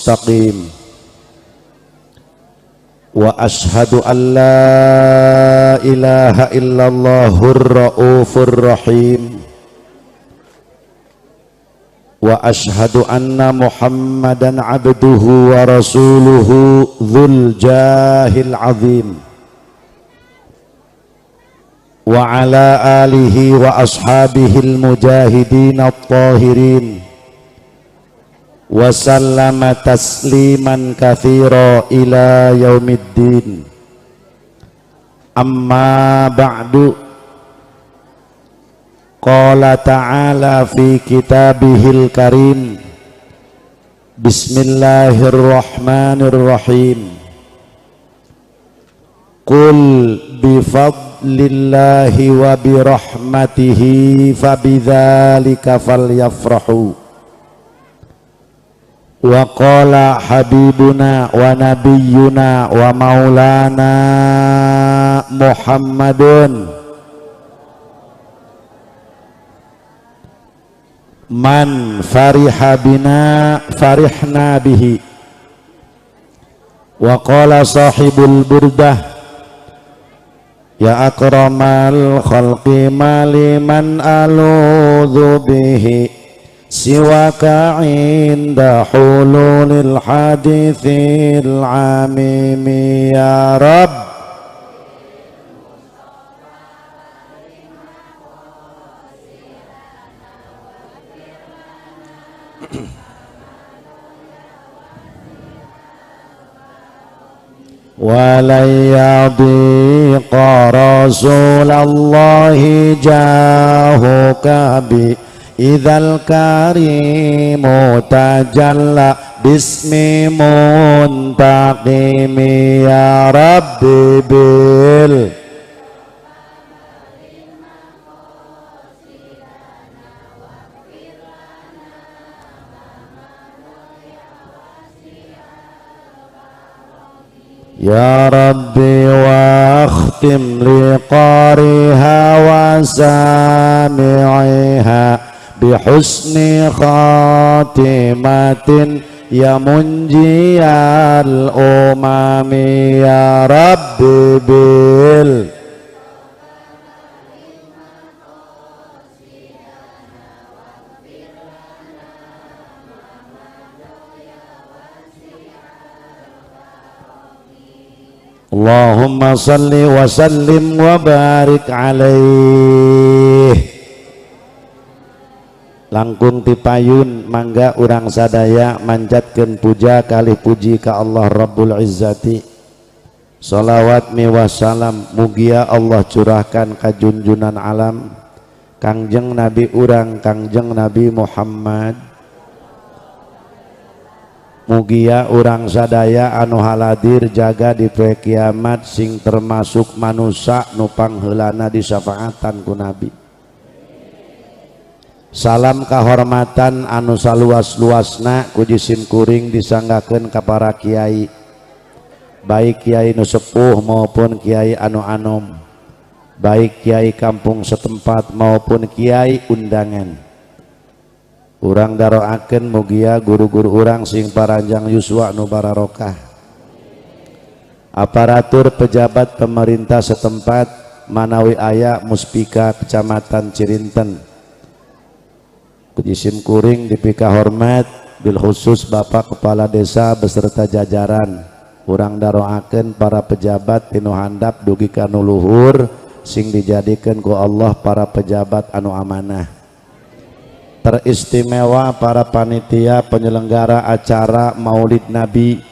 mustaqim. Wa ashhadu an la ilaha illallahur raufur rahim. Wa ashhadu anna Muhammadan abduhu wa rasuluhu dzul jahil azim. Wa ala alihi wa ashabihil mujahidin at-tahirin wa sallama tasliman katsira ila yaumiddin. Amma ba'du. Qala ta'ala fi kitabihil karim. Bismillahirrahmanirrahim. Qul bifadlillahi wa birahmatihi fabidzalika falyafrahu. Wa qala habibuna wa nabiyyuna wa maulana Muhammadun man fariha bina farihna bihi. Wa qala sahibul burdah ya akramal khalqi maliman aludhu bihi siwaka inda hululil hadithil amimi ya Rabb. walayadiqa rasulallahi jahuka bi idzal karimu tajalla bismi muntaqimi ya Rabbi bil ya Rabbi wa akhtim li qariha wa sami'iha bihusni khatimatin ya munjiyal umami ya Rabbi bil Allahumma salli wa sallim wa barik alaih. Langkung tipayun mangga urang sadaya manjatkeun puja kalih puji ka Allah Rabbul Izzati. Shalawat miwah salam mugia Allah curahkan ka junjunan alam Kangjeng Nabi urang Kangjeng Nabi Muhammad. Mugia urang sadaya anu haladir jaga di poe kiamat sing termasuk manusia nu pangheulana disafaatan ku Nabi. Salam kahormatan anu saluas-luasna ku jisim kuring disanggakeun ka para kiai, baik kiai nu sepuh maupun kiai anu anom, baik kiai kampung setempat maupun kiai undangan. Urang daroakeun mugia guru-guru urang sing paranjang yuswa nu bararokah, aparatur pejabat pemerintah setempat manawi aya muspika kecamatan Cirinten, kujisim kuring dipika hormat bil khusus Bapak Kepala Desa beserta jajaran. Urang daroakeun para pejabat tinu handap dugi kanu luhur sing dijadikeun ku Allah para pejabat anu amanah. Teristimewa para panitia penyelenggara acara Maulid Nabi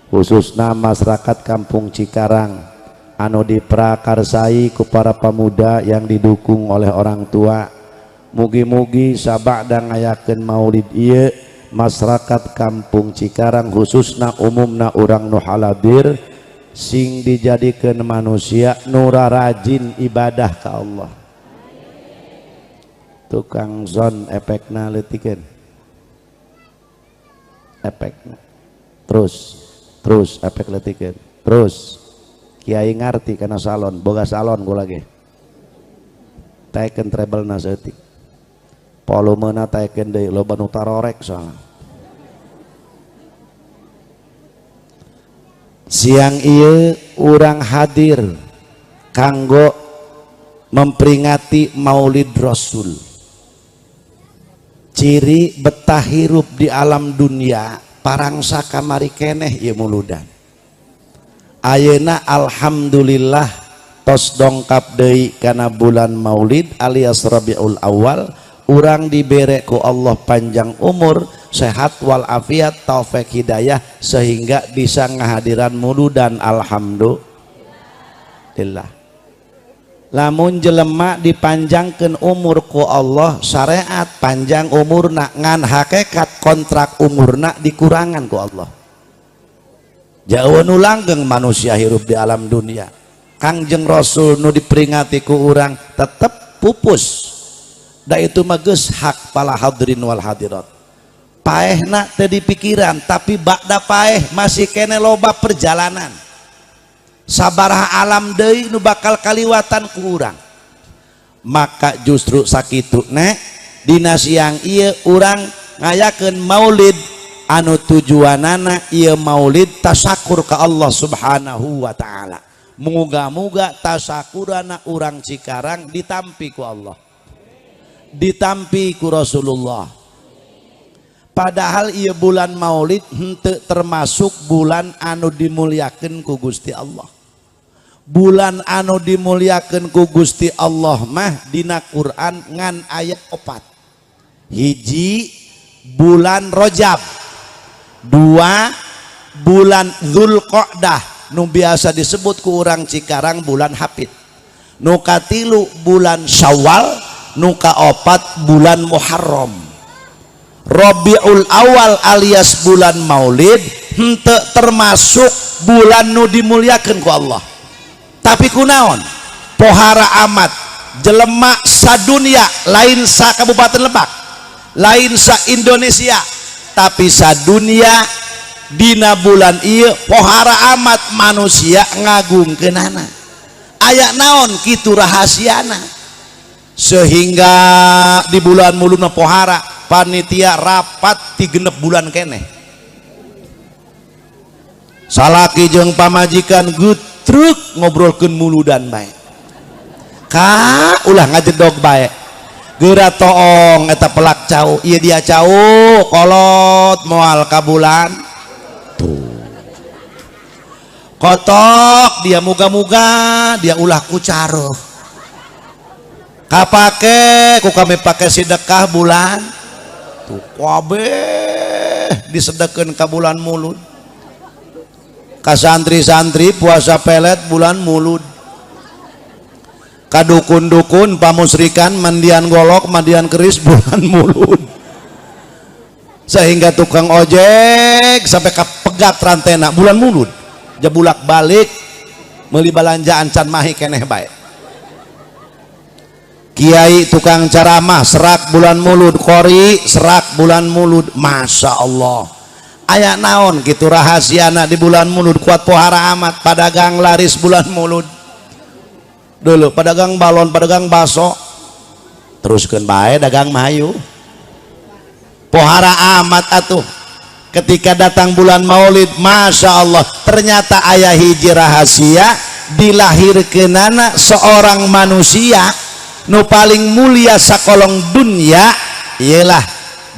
khususna masyarakat Kampung Cikarang anu diprakarsai ku para pemuda yang didukung oleh orang tua. Mugi-mugi sabada ngayakeun maulid ieu masyarakat Kampung Cikarang khususna umumna urang nu haladir sing dijadikeun manusia nu rajin ibadah ka Allah. Tukang zon efekna leutikeun efekna terus efek leutikeun terus kiai ngarti kana salon boga salon gula ge taekeun treble-na seutik volumena taekeun deui loba nu tarorek soalna siang ieu urang hadir kanggo memperingati Maulid Rasul. Ciri betah hirup di alam dunia parangsa kamari keneh ieu muludan. Ayeuna alhamdulillah tos dongkap deui kana bulan Maulid alias Rabiul Awal, urang dibere ku Allah panjang umur, sehat walafiat, taufik hidayah sehingga bisa ngahadiran muludan. Alhamdulillah. Lamun jelema dipanjangkeun umur ku Allah, syariat panjang umurna, ngan hakikat kontrak umurna dikurangan ku Allah. Jauh nu langgeng manusia hirup di alam dunia. Kangjeng Rasul nu diperingati ku urang tetep pupus. Da itu mah geus hak pala hadirin wal hadirat. Paehna teu dipikiran, tapi bakda paeh masih kene loba perjalanan. Sabaraha alam deui nu bakal kaliwatan ku urang. Maka justru sakitu nek dina siang ieu urang ngayakeun maulid anu tujuanana ieu maulid tasakur ka Allah Subhanahu wa taala. Muga-muga tasakurana urang Cikarang ditampi ku Allah, ditampi ku Rasulullah. Padahal ieu bulan maulid henteu termasuk bulan anu dimuliakeun ku Gusti Allah. Bulan anu dimuliakeun ku Gusti Allah mah dina Quran ngan ayat 4. Hiji bulan Rajab, 2 bulan Dzulqa'dah nu biasa disebut ku urang Cikarang bulan Hapit, nu katilu bulan Syawal, nu kaopat bulan Muharram. Rabiul Awal alias bulan Maulid henteu termasuk bulan nu dimuliakeun ku Allah. Tapi kunaon? Pohara amat jelema sadunia, lain sa Kabupaten Lebak, lain sa Indonesia, tapi sadunia dina bulan ieu pohara amat manusia ngagungkeunana. Aya naon kitu rahasiana sehingga di bulan muluna pohara panitia rapat 3 bulan keneh. Salaki jeung pamajikan gutruk ngobrolkeun muludan bae. Ka ulah ngajedog bae. Geura toong eta pelak cau, ieu dia cau kolot moal ka bulan. Tuh. Kotok dia muga-muga dia ulah ku caruh. Kapake ku kami pake sedekah bulan. Tuh kabeh disedekkeun ka bulan mulud. Ka santri-santri puasa pelet bulan mulud. Ka dukun-dukun pamusrikan mandian golok mandian keris bulan mulud. Sehingga tukang ojek sampai ka pegat rantena bulan mulud. Jebulak balik meuli balanjaan can mahi keneh bae. Kiai tukang ceramah serak bulan mulud, qori serak bulan mulud. Masya Allah. Aya naon gitu rahasiana di bulan mulud kuat pohara amat. Padagang laris bulan mulud dulu, pedagang balon, pedagang baso teruskeun bae dagang mahayu. Pohara amat atuh ketika datang bulan maulid. Masya Allah, ternyata aya hiji rahasia dilahirkeunana seorang manusia nu paling mulia sakolong dunia, ialah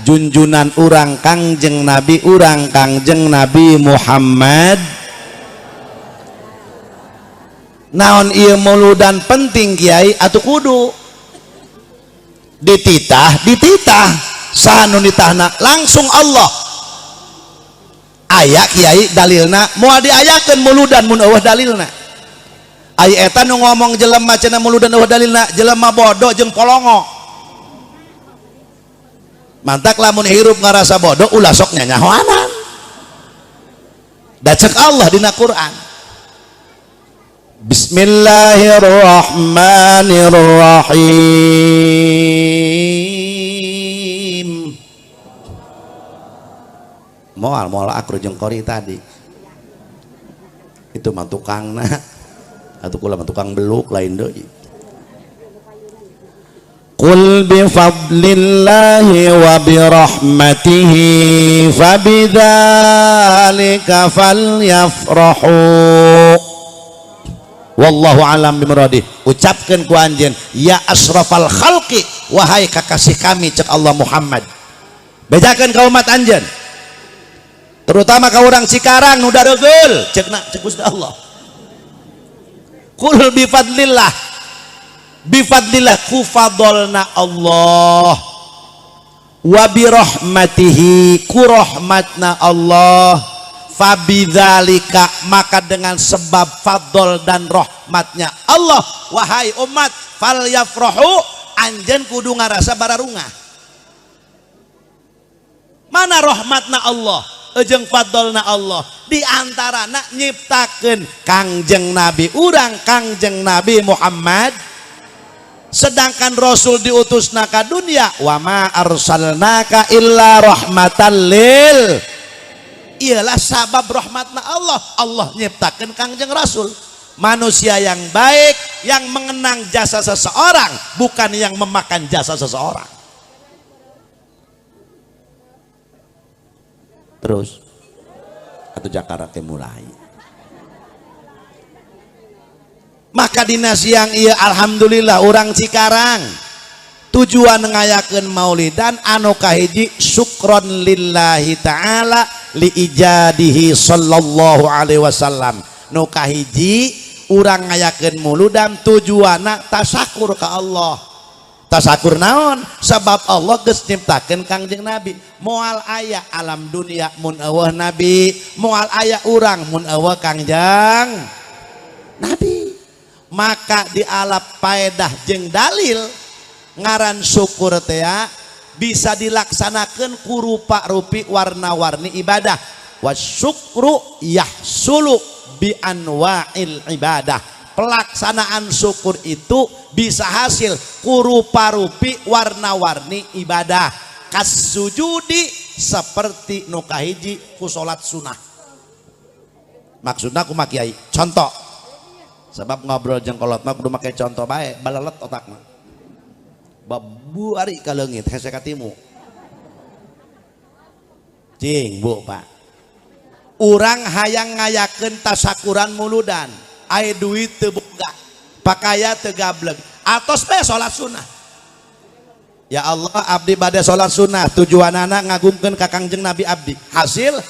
junjunan urang Kangjeng Nabi, urang Kangjeng Nabi Muhammad. Naon ieu mauludan penting kiai atuh kudu dititah saha nu nitahna langsung Allah. Aya kiai dalilna moal diayakeun mauludan mun eueuh dalilna. Aya eta nu ngomong jelema cenah mauludan eueuh dalilna jelema bodoh jeung polongo. Mantak lamun hirup ngarasa bodoh ulah sok nyanyahoanan. Da cek Allah dina Quran. Bismillahirrahmanirrahim. Moal akru jeung qori tadi. Itu mah tukangna. Atuh kula mah tukang beluk lain deui. Qul bifadlillahi wa birahmatihi fabidzalika falyafrahu wallahu alam bimuradi. Ucapkan ku anjeun ya asrafal khalqi, wahai kakasih kami cek Allah Muhammad, bejakeun ka umat anjeun terutama ka urang Cikarang nu daregeul cekna cek Gusti Allah. Qul bifadlillah, bifadlillah ku fadolna Allah, wa birahmatihi ku rahmatna Allah, fabidzalika maka dengan sebab fadl dan rahmatnya Allah wahai umat falyafrahu anjeun kudu ngarasa bararungah. Mana rahmatna Allah jeung fadlna Allah di antarana nyiptakeun Kangjeng Nabi urang Kangjeng Nabi Muhammad, sedangkan Rasul diutusna ka dunia wa ma arsalnaka illa rahmatan lil, ialah sabab rahmatna Allah. Allah nyiptakeun Kangjeng Rasul manusia yang baik yang mengenang jasa seseorang, bukan yang memakan jasa seseorang. Terus atau Jakarta mulai maka dina siang iya alhamdulillah orang Cikarang tujuan ngayakeun maulidan anu kahiji syukron lillahi ta'ala li ijadihi sallallahu alaihi wasallam. Nu kahiji urang ngayakeun mauludan tujuanna tasakur ka Allah. Tasakur naon? Sabab Allah geus nyiptakeun Kangjeng Nabi. Moal aya alam dunia mun eueuh Nabi, moal aya urang mun eueuh Kangjeng Nabi. Maka di alap paedah jeung dalil ngaran syukur teh bisa dilaksanakeun ku rupa-rupi warna-warni ibadah. Wasyukru yahsulu bi anwa'il ibadah. Pelaksanaan syukur itu bisa hasil kurupa-rupi warna-warni ibadah. Kasujudi seperti nu kahiji ku salat sunah. Maksudna kumaha kiai? Contoh. Sebab ngobrol jeung kolot mah kudu make contoh bae, balelet otakna. Babu ari ka leungit hese ka timu. Cing, Bu, Pak. Urang hayang ngayakeun tasakuran muludan. Aya duit teu boga, pakaya teu gablek, atos bae salat sunah. Ya Allah, abdi bade salat sunah, tujuanana ngagungkeun ka Kangjeng Nabi abdi. Hasil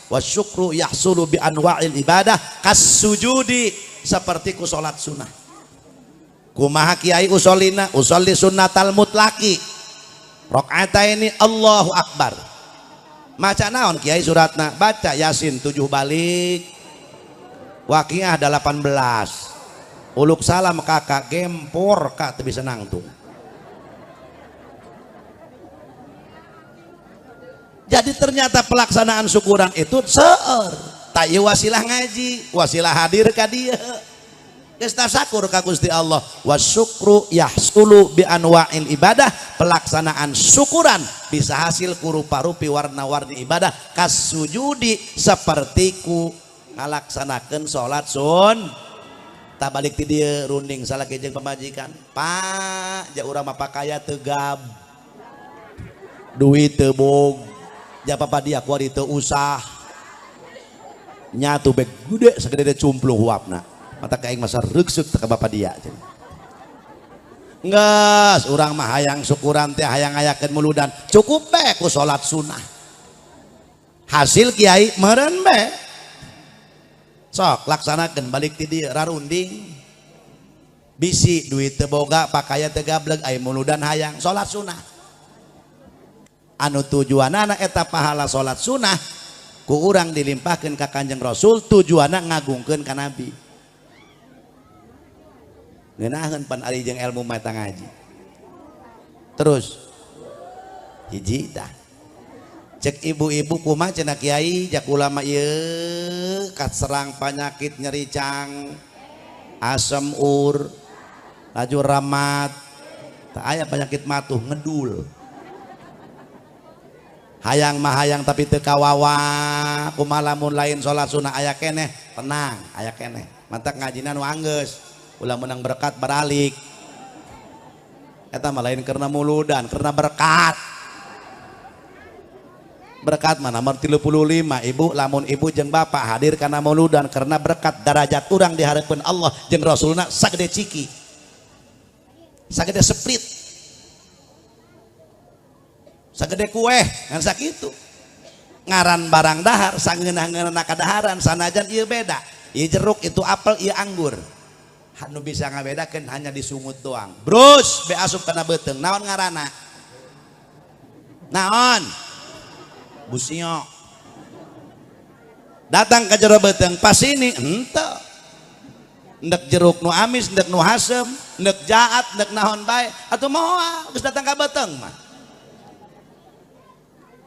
wasyukru yahsulu bi anwa'il ibadah kasujudi seperti ku salat sunah. Kumaha kiai usolina? Usolli sunnatal mutlaqi. Rakaataini Allahu akbar. Maca naon kiai suratna? Baca Yasin 7 balik. Waqiah 18, uluk salam kakak gempor kak teu bisa nangtung. Jadi ternyata pelaksanaan syukuran itu seueur tak ieu wasilah ngaji, wasilah hadir ka dieu geus tasakur ka Gusti Allah. Wasyukru yahsulu bi anwa'il ibadah, pelaksanaan syukuran bisa hasil ku rupa-rupi warna-warni ibadah kasujudi seperti ku ngalaksanakeun salat sun. Tak balik ti dieu runding salaki jeung pamajikan. Pak, ja urang mah pakaya teu gab. Duit teu bog. Ja papa dia kuari teu usah. Nyatu beg gude sagede cumplung huapna. Mata ka aing mah sareugseuk teh ka bapa dia. Enggeus urang mah hayang syukuran teh hayang ngayakeun muludan. Cukup bae ku salat sunah. Hasil kiai meureun bae. Sok laksanakan balik ti dieu rarunding bisi duit teu boga pakaya teu gablek aya muludan hayang salat sunah. Anu tujuanana eta pahala salat sunah ku urang dilimpahkeun ka Kanjeng Rasul, tujuanna ngagungkeun ka Nabi. Ngeunaheun pan ari jeung ilmu mata ngaji. Terus hiji tah cek ibu-ibu kumaha cenah kiai jak ulama ieu kat serang penyakit nyeri cang, asam ur, laju ramat, tak aya penyakit matuh ngedul. Hayang mah hayang tapi teu kawawa, kumaha lamun lain salat sunah aya keneh, tenang, aya keneh. Mantap ngajina nu anggeus, ulah menang berkat beralik. eta mah lain karena muludan, karena berkat. Berkat mana nomor 35 ibu lamun ibu jeung bapak hadir karena mauludan karena berkat darajat urang di harapan Allah jeung Rasulna sagede ciki sagede seprit sagede kue ngan sakitu ngaran barang dahar sangeunah-ngeunah kadaharan sanajan ieu beda ieu jeruk itu apel ieu anggur anu bisa ngabedakeun hanya disungut doang brus be asup kana beuteung naon ngaranna naon busio datang ke jero beteng pas ini ente ndek jeruk nu amis ndek nu hasem ndek jaat ndek nahon bae atuh moal geus datang ka beteng mah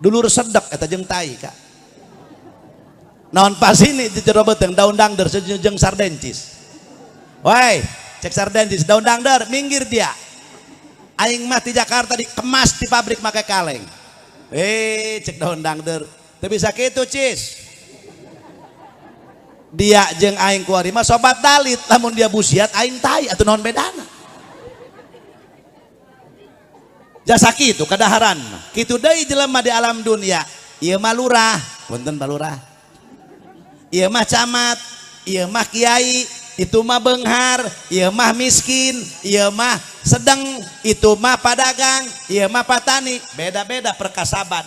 dulur sedek eta jeung tai Kak naon pas ini di jero beteng daun dangder jeung sardencis woi cek sardencis daun dangder minggir dia aing mah di Jakarta dikemas di pabrik make kaleng cek daun dangder teu bisa kitu cis dia jeung aing kuari mah sobat dalit lamun dia busiat aing tai atuh naon bedana jasa kitu kadaharan kitu deui jelema di alam dunia ieu mah lurah punten balurah ieu mah camat ieu mah kiai itu mah beunghar ieu mah miskin ieu mah sedang itu mah padagang ieu mah patani beda-beda perkasaban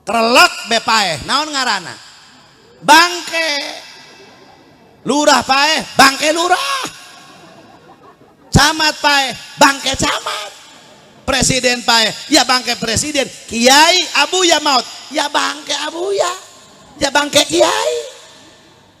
krelek be paeh naon ngaranna bangke lurah paeh bangke lurah camat paeh bangke camat presiden paeh ya bangke presiden kiai abuya maut ya bangke abuya ya bangke kiai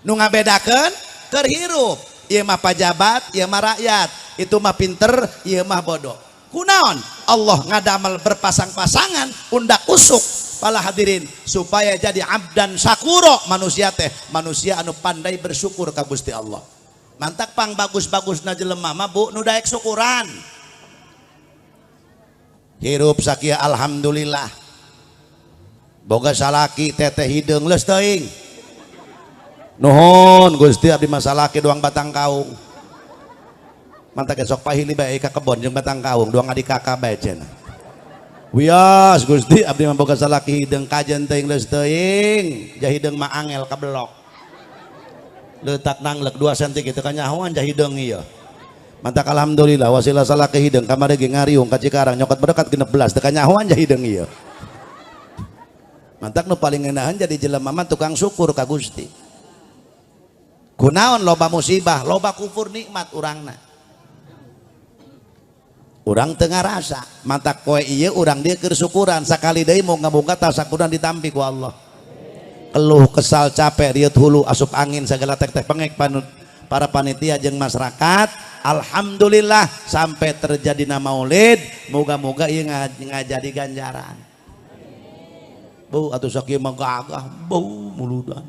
nu ngabedakeun keur hirup ieu mah pajabat ieu mah rakyat itu mah pinter ieu mah bodoh kunaon Allah ngadamel berpasang-pasangan undak usuk pala hadirin supaya jadi abdan syakuro manusia teh manusia anu pandai bersyukur ka Gusti Allah mantak pang bagus-bagusna jelema mah bu nu daek syukuran hirup sakieu alhamdulillah boga salaki teteh hideung leus teuing nuhun Gusti abdi masalaki doang batang kaung mantak esok pahili bae ka kebon jeung batang kaung doang adi kakak bae cenah wias Gusti abdi mah boga salaki hideung kajen teuing leus teuing jah hideung mah angel ka blok leutak nanglek 2 cm kitu ka nyahoan jah hideung ieu mantak alhamdulillah wasilah salaki hideung kamari ge ngariung ka Cikarang nyokot berdekat 16 teu ka nyahoan jah hideung ieu mantak nu paling ngeunaheun jadi jelema mah tukang syukur ka Gusti kunaon loba musibah loba kufur nikmat urangna urang teu ngarasa mantak poe ieu urang dieu keur syukuran sakali deui moga-moga tasakuran ditampi ku Allah keluh kesal capek rieuh hulu asup angin segala tek-tek pengek panut para panitia jeung masyarakat alhamdulillah sampai terjadina maulid moga-moga ieu ngajadi ganjaran bu atuh sakieu mah gagah bau muludan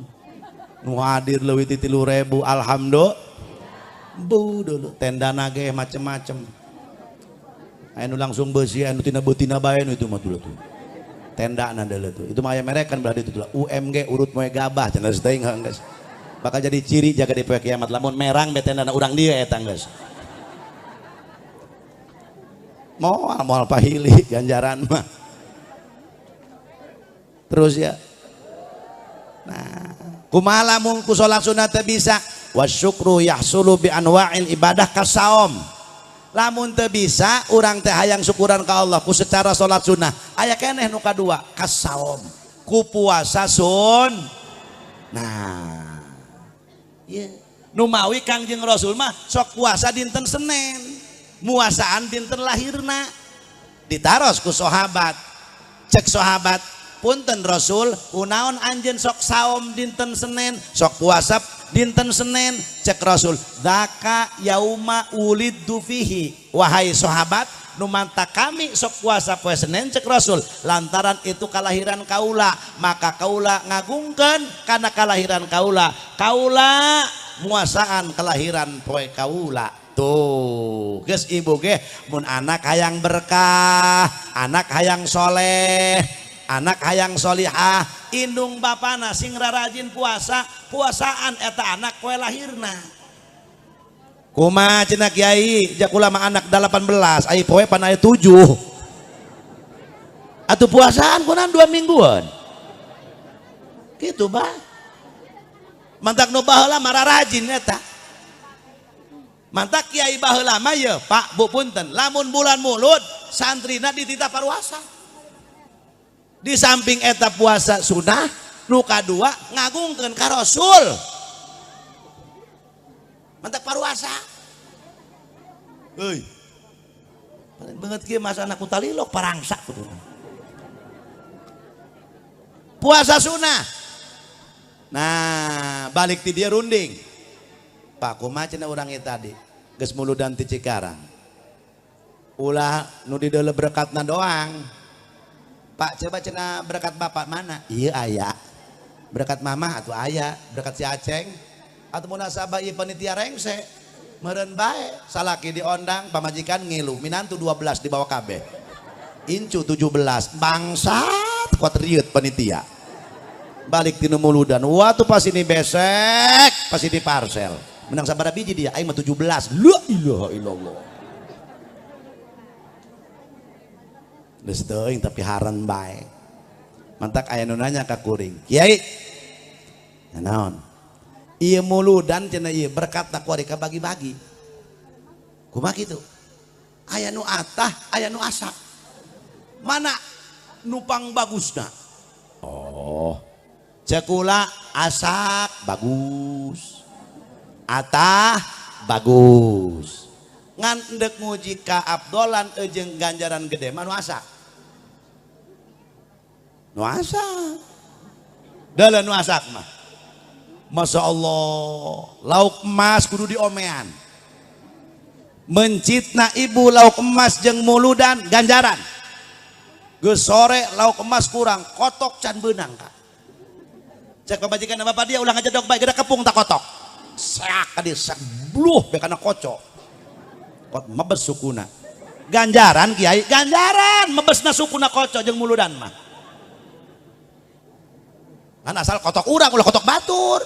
nu hadir leuwih ti 3.000 alhamdulillah bu dulu tenda nage macem-macem anu langsung beusi anu tina beutina bae nu itu mah tuh tenda na deuleu tuh itu mah aya merekan berarti itu UMG urut moe gabah cenah teuing geus bakal jadi ciri jaga di poe kiamat lamun merang be tenda urang dieu eta geus moal pahili ganjaran mah terus ya nah kumaha lamun ku salat sunat teu bisa wasyukru yahsulu bi anwa'il ibadah kasaom lamun teu bisa urang teh hayang syukuran ka Allah ku secara salat sunnah aya keneh nu kadua kasaom ku puasa sun nah ieu nu mawi Kangjeng Rasul mah sok puasa dinten Senin muasaan dinten lahirna ditaros ku sahabat cek sahabat punten Rasul kunaon anjeun sok saom dinten Senin sok puasa dinten Senin cek Rasul zaka yauma uliddu fihi wahai sahabat nu manta kami sok puasa poe Senin cek Rasul lantaran itu kalahiran kaula maka kaula ngagungkeun kana kalahiran kaula kaula muasaan kelahiran poe kaula tuh geus ibu ge mun anak hayang berkah anak hayang soleh anak hayang solihah indung bapana sing rarajin puasa puasaan eta anak poe lahirna Kuma cenah kiai jakula mah anak 18 ai poe pan aya 7 atuh puasaan kunaon 2 mingguan gitu bah mantak nu baheula mah rajin eta mantak kiai baheula mah ye Pak Bu punten lamun bulan Mulud santrina dititah paruasa di samping eta puasa sunnah nu kadua ngagungkeun ka Rasul mantak paruasa euy paling banget kieu masa anak kutalilok parangsa kudu puasa sunnah. Nah balik ti dia runding Pak kumaha cenah urang ieu tadi geus muludan ti Cikarang ulah nu di deuleu berkatna doang Pak coba cenah berkat bapak mana ieu aya berkat mamah atuh aya berkat si Aceng atau munasabah ieu panitia rengse meureun bae salaki diondang pamajikan ngilu minantu 12 dibawa kabeh incu 17 bangsat kuat riut panitia balik di muludan waktu pas ini besek pas ini parcel menang sabaraha biji dia aing mah 17 la ilaha illallah geus teuing tapi haran bae mantak aya nu nanya ka kuring kiai naon ieu muludan cenah ieu berkat takwari ka bagi-bagi kumaha kitu aya nu atah aya nu asak mana nupang bagusna oh cekula asak bagus atah bagus ngan endek nguji ka abdolan jeung ganjaran gede mah nu asak dalam nu asak mah Masya Allah lauk emas kudu diomean mencitna ibu lauk emas jeung muludan ganjaran geus sore lauk emas kurang kotok can beunang Kak cek pamajikan bapak dia ulah ngajedog bae geda kepung tak kotok sak ka dieu sak bluh bekana kocok kot mebes sukuna ganjaran kiai ganjaran mebesna sukuna kocok jeung muludan mah kan asal kotok urang ulah kotok batur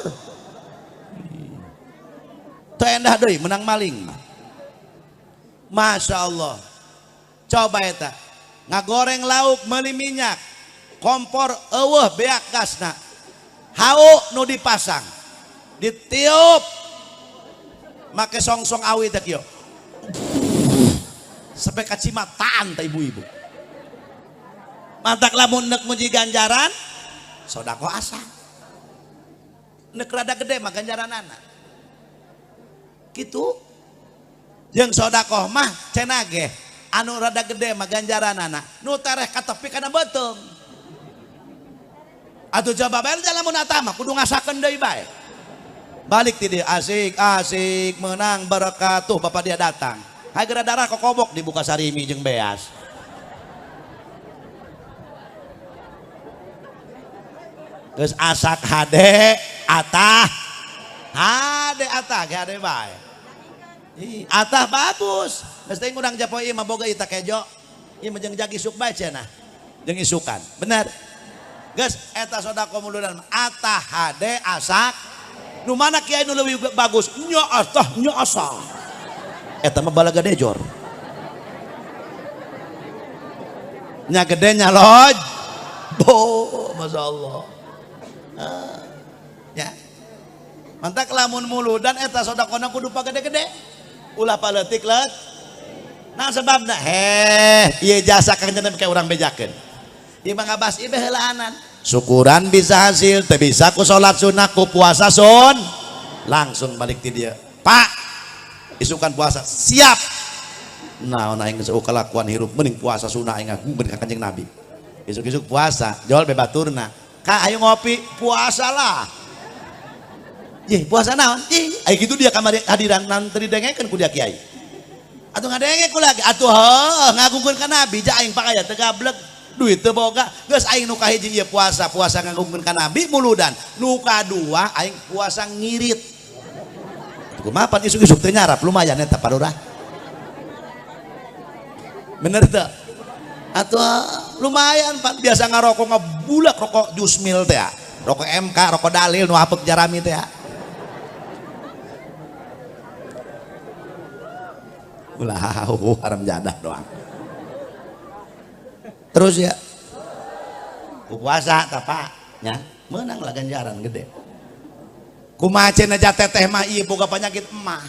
teu endah deui menang maling mah Masya Allah coba eta ngagoreng lauk meuli minyak kompor eueuh beak gasna hau nu dipasang ditiup make songsong awi teh kieu sampai kacimataan teh ibu-ibu mantak lamun neuk muji ganjaran sodako asa neuk rada gede mah ganjaranana kitu jeung sodako mah cenah ge anu rada gede mah ganjaranana nu tareh ka tepi kana beuteung atuh coba bae lamun atah mah kudu ngasakeun deui bae balik ti dieu asik menang barakatuh bapak dia datang hageura darah kokobok dibuka sarimi jeung beas geus asak hade atah hade bae atah bagus geus teuing urang japo ieu mah boga ita kejo ieu mah jeung jag isuk bae cenah jeung isukan bener geus eta sodako muludan atah hade asak nu mana kiai nu leuwih bagus nya atah nya asa eta mah balaga dejor nya gede nya loj bo masyaallah ya mantak lamun muludan eta sodakona kudu pagede-gede ulah paleutik leut nah sebabna ieu jasa kang cenah ke urang bejakeun ieu mah ngabas ieu heulaanan syukuran bisa hasil teu bisa ku salat sunah ku puasa sun langsung balik ti dieu Pak isukan puasa siap naon aing geus kalakuan hirup mending puasa sunah aing ngagumun ka Kanjeng Nabi isuk-isuk puasa jol bebaturna Kak ayo ngopi puasa lah Ih puasa naon ih aya kitu dia kamari hadiran nantri dengekeun ku dia kiai atuh ngadenge ku lagi atuh heuh ngagungkeun ka Nabi ja aing pakaya teu gablek duit teu boga geus aing nu kahiji ieu puasa ngagungkeun ka Nabi muludan nu kadua aing puasa ngirit kumaha pan isuk-isuk teu nyarap lumayan eta parurah bener teu atau lumayan Pak biasa ngarokok ngabulak rokok Jusmil teh rokok MK rokok Dalil nu hapek jarami teh ulah haram jadah doang. Terus ya puasa tapanya menang lah ganjaran gede. Kumaha cenah teteh mah ieu boga penyakit emah.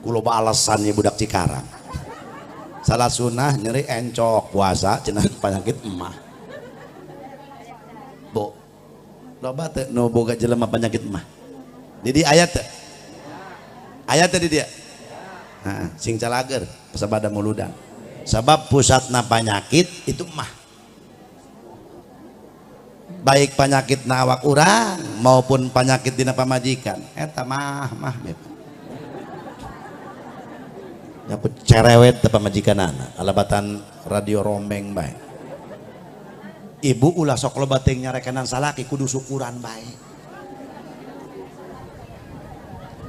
Kuloba alasan ieu budak Cikarang. Salah sunah nyeri encok puasa cenah penyakit emah. Bo loba teu nu boga jelema penyakit emah. Jadi ayat teh. Ayat teh di dia. Heeh, sing calager sabada muludan. Sabab pusatna penyakit itu emah. Baik penyakit awak urang maupun penyakit dina pamajikan eta mah ya cerewet teh pamajikanana alabatan radio rombeng bae ibu ulah sok loba teh nyarekenan salaki kudu syukuran bae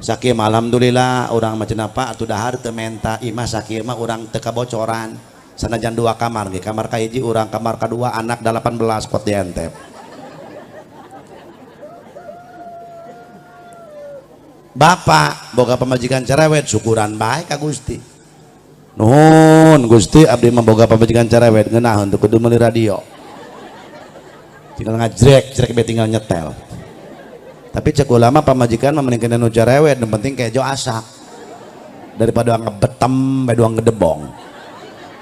sakieu alhamdulillah urang mah cenah Pak atuh dahar teu menta imah sakieu mah urang teu kabocoran sanajan 2 kamar ge kamar kahiji urang kamar kadua anak 18 kot dientep. Bapak boga pamajikan cerewet syukuran baik ka Gusti. Nuhun Gusti abdi mah boga pamajikan cerewet ngeunaheun teu kudu meuli radio. Tinggal ngajrek be tinggal nyetel. Tapi cek ulama pamajikan mah mending nu cerewet nu penting kejo asak. Daripada ngebetem bae doang ngedebong.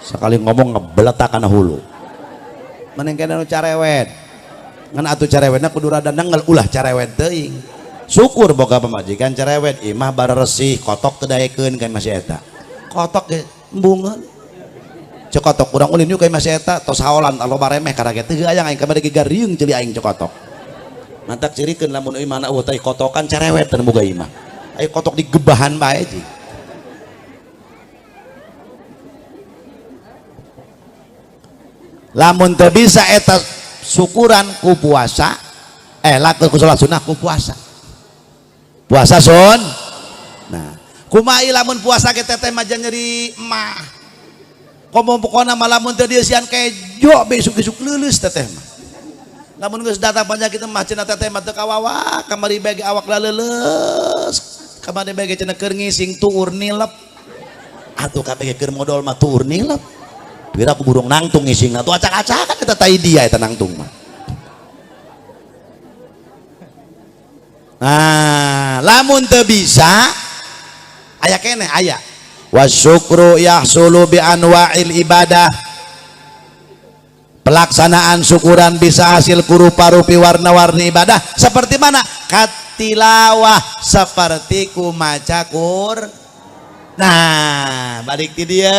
Sekali ngomong ngebeletak kana hulu. Mending nu cerewet. Ngan atuh cerewetna kudu rada nengel ulah cerewet teuing. Syukur boga pamajikan cerewet imah bara resih kotok teu daekeun ka masih eta kotok ge embungeun cek kotok urang ulin yuk ka masih eta tos haolan loba remeh karage teu aya aing kamari ge garieung ceuli aing cek kotok mantak cirikeun lamun euy mana eueuh teh kotokan cerewet teu boga imah aya kotok digebahan bae ji lamun teu bisa eta syukuran ku puasa laku ku salat sunah ku puasa puasa son nah kumaha lamun puasa ke teteh mah nyeri emah komo pokona mah lamun teu dieu sian kejo besuk-besuk leuleus teteh mah lamun geus datang penyakit emah cenah teteh mah teu kawawa kamari bege awak leuleus kamari bege cenah keur ngising tuur nilep atuh kabeh keur modal mah tuur nilep pira ku burung nangtung ngisingna tuh acak-acakan eta tai dia eta nangtung mah. Nah, lamun teu bisa aya keneh aya wasyukru yahsulu bi anwa'il ibadah pelaksanaan syukuran bisa hasil kurupa-rupi warna-warni ibadah seperti mana katilawah seperti kumaca nah balik ti dia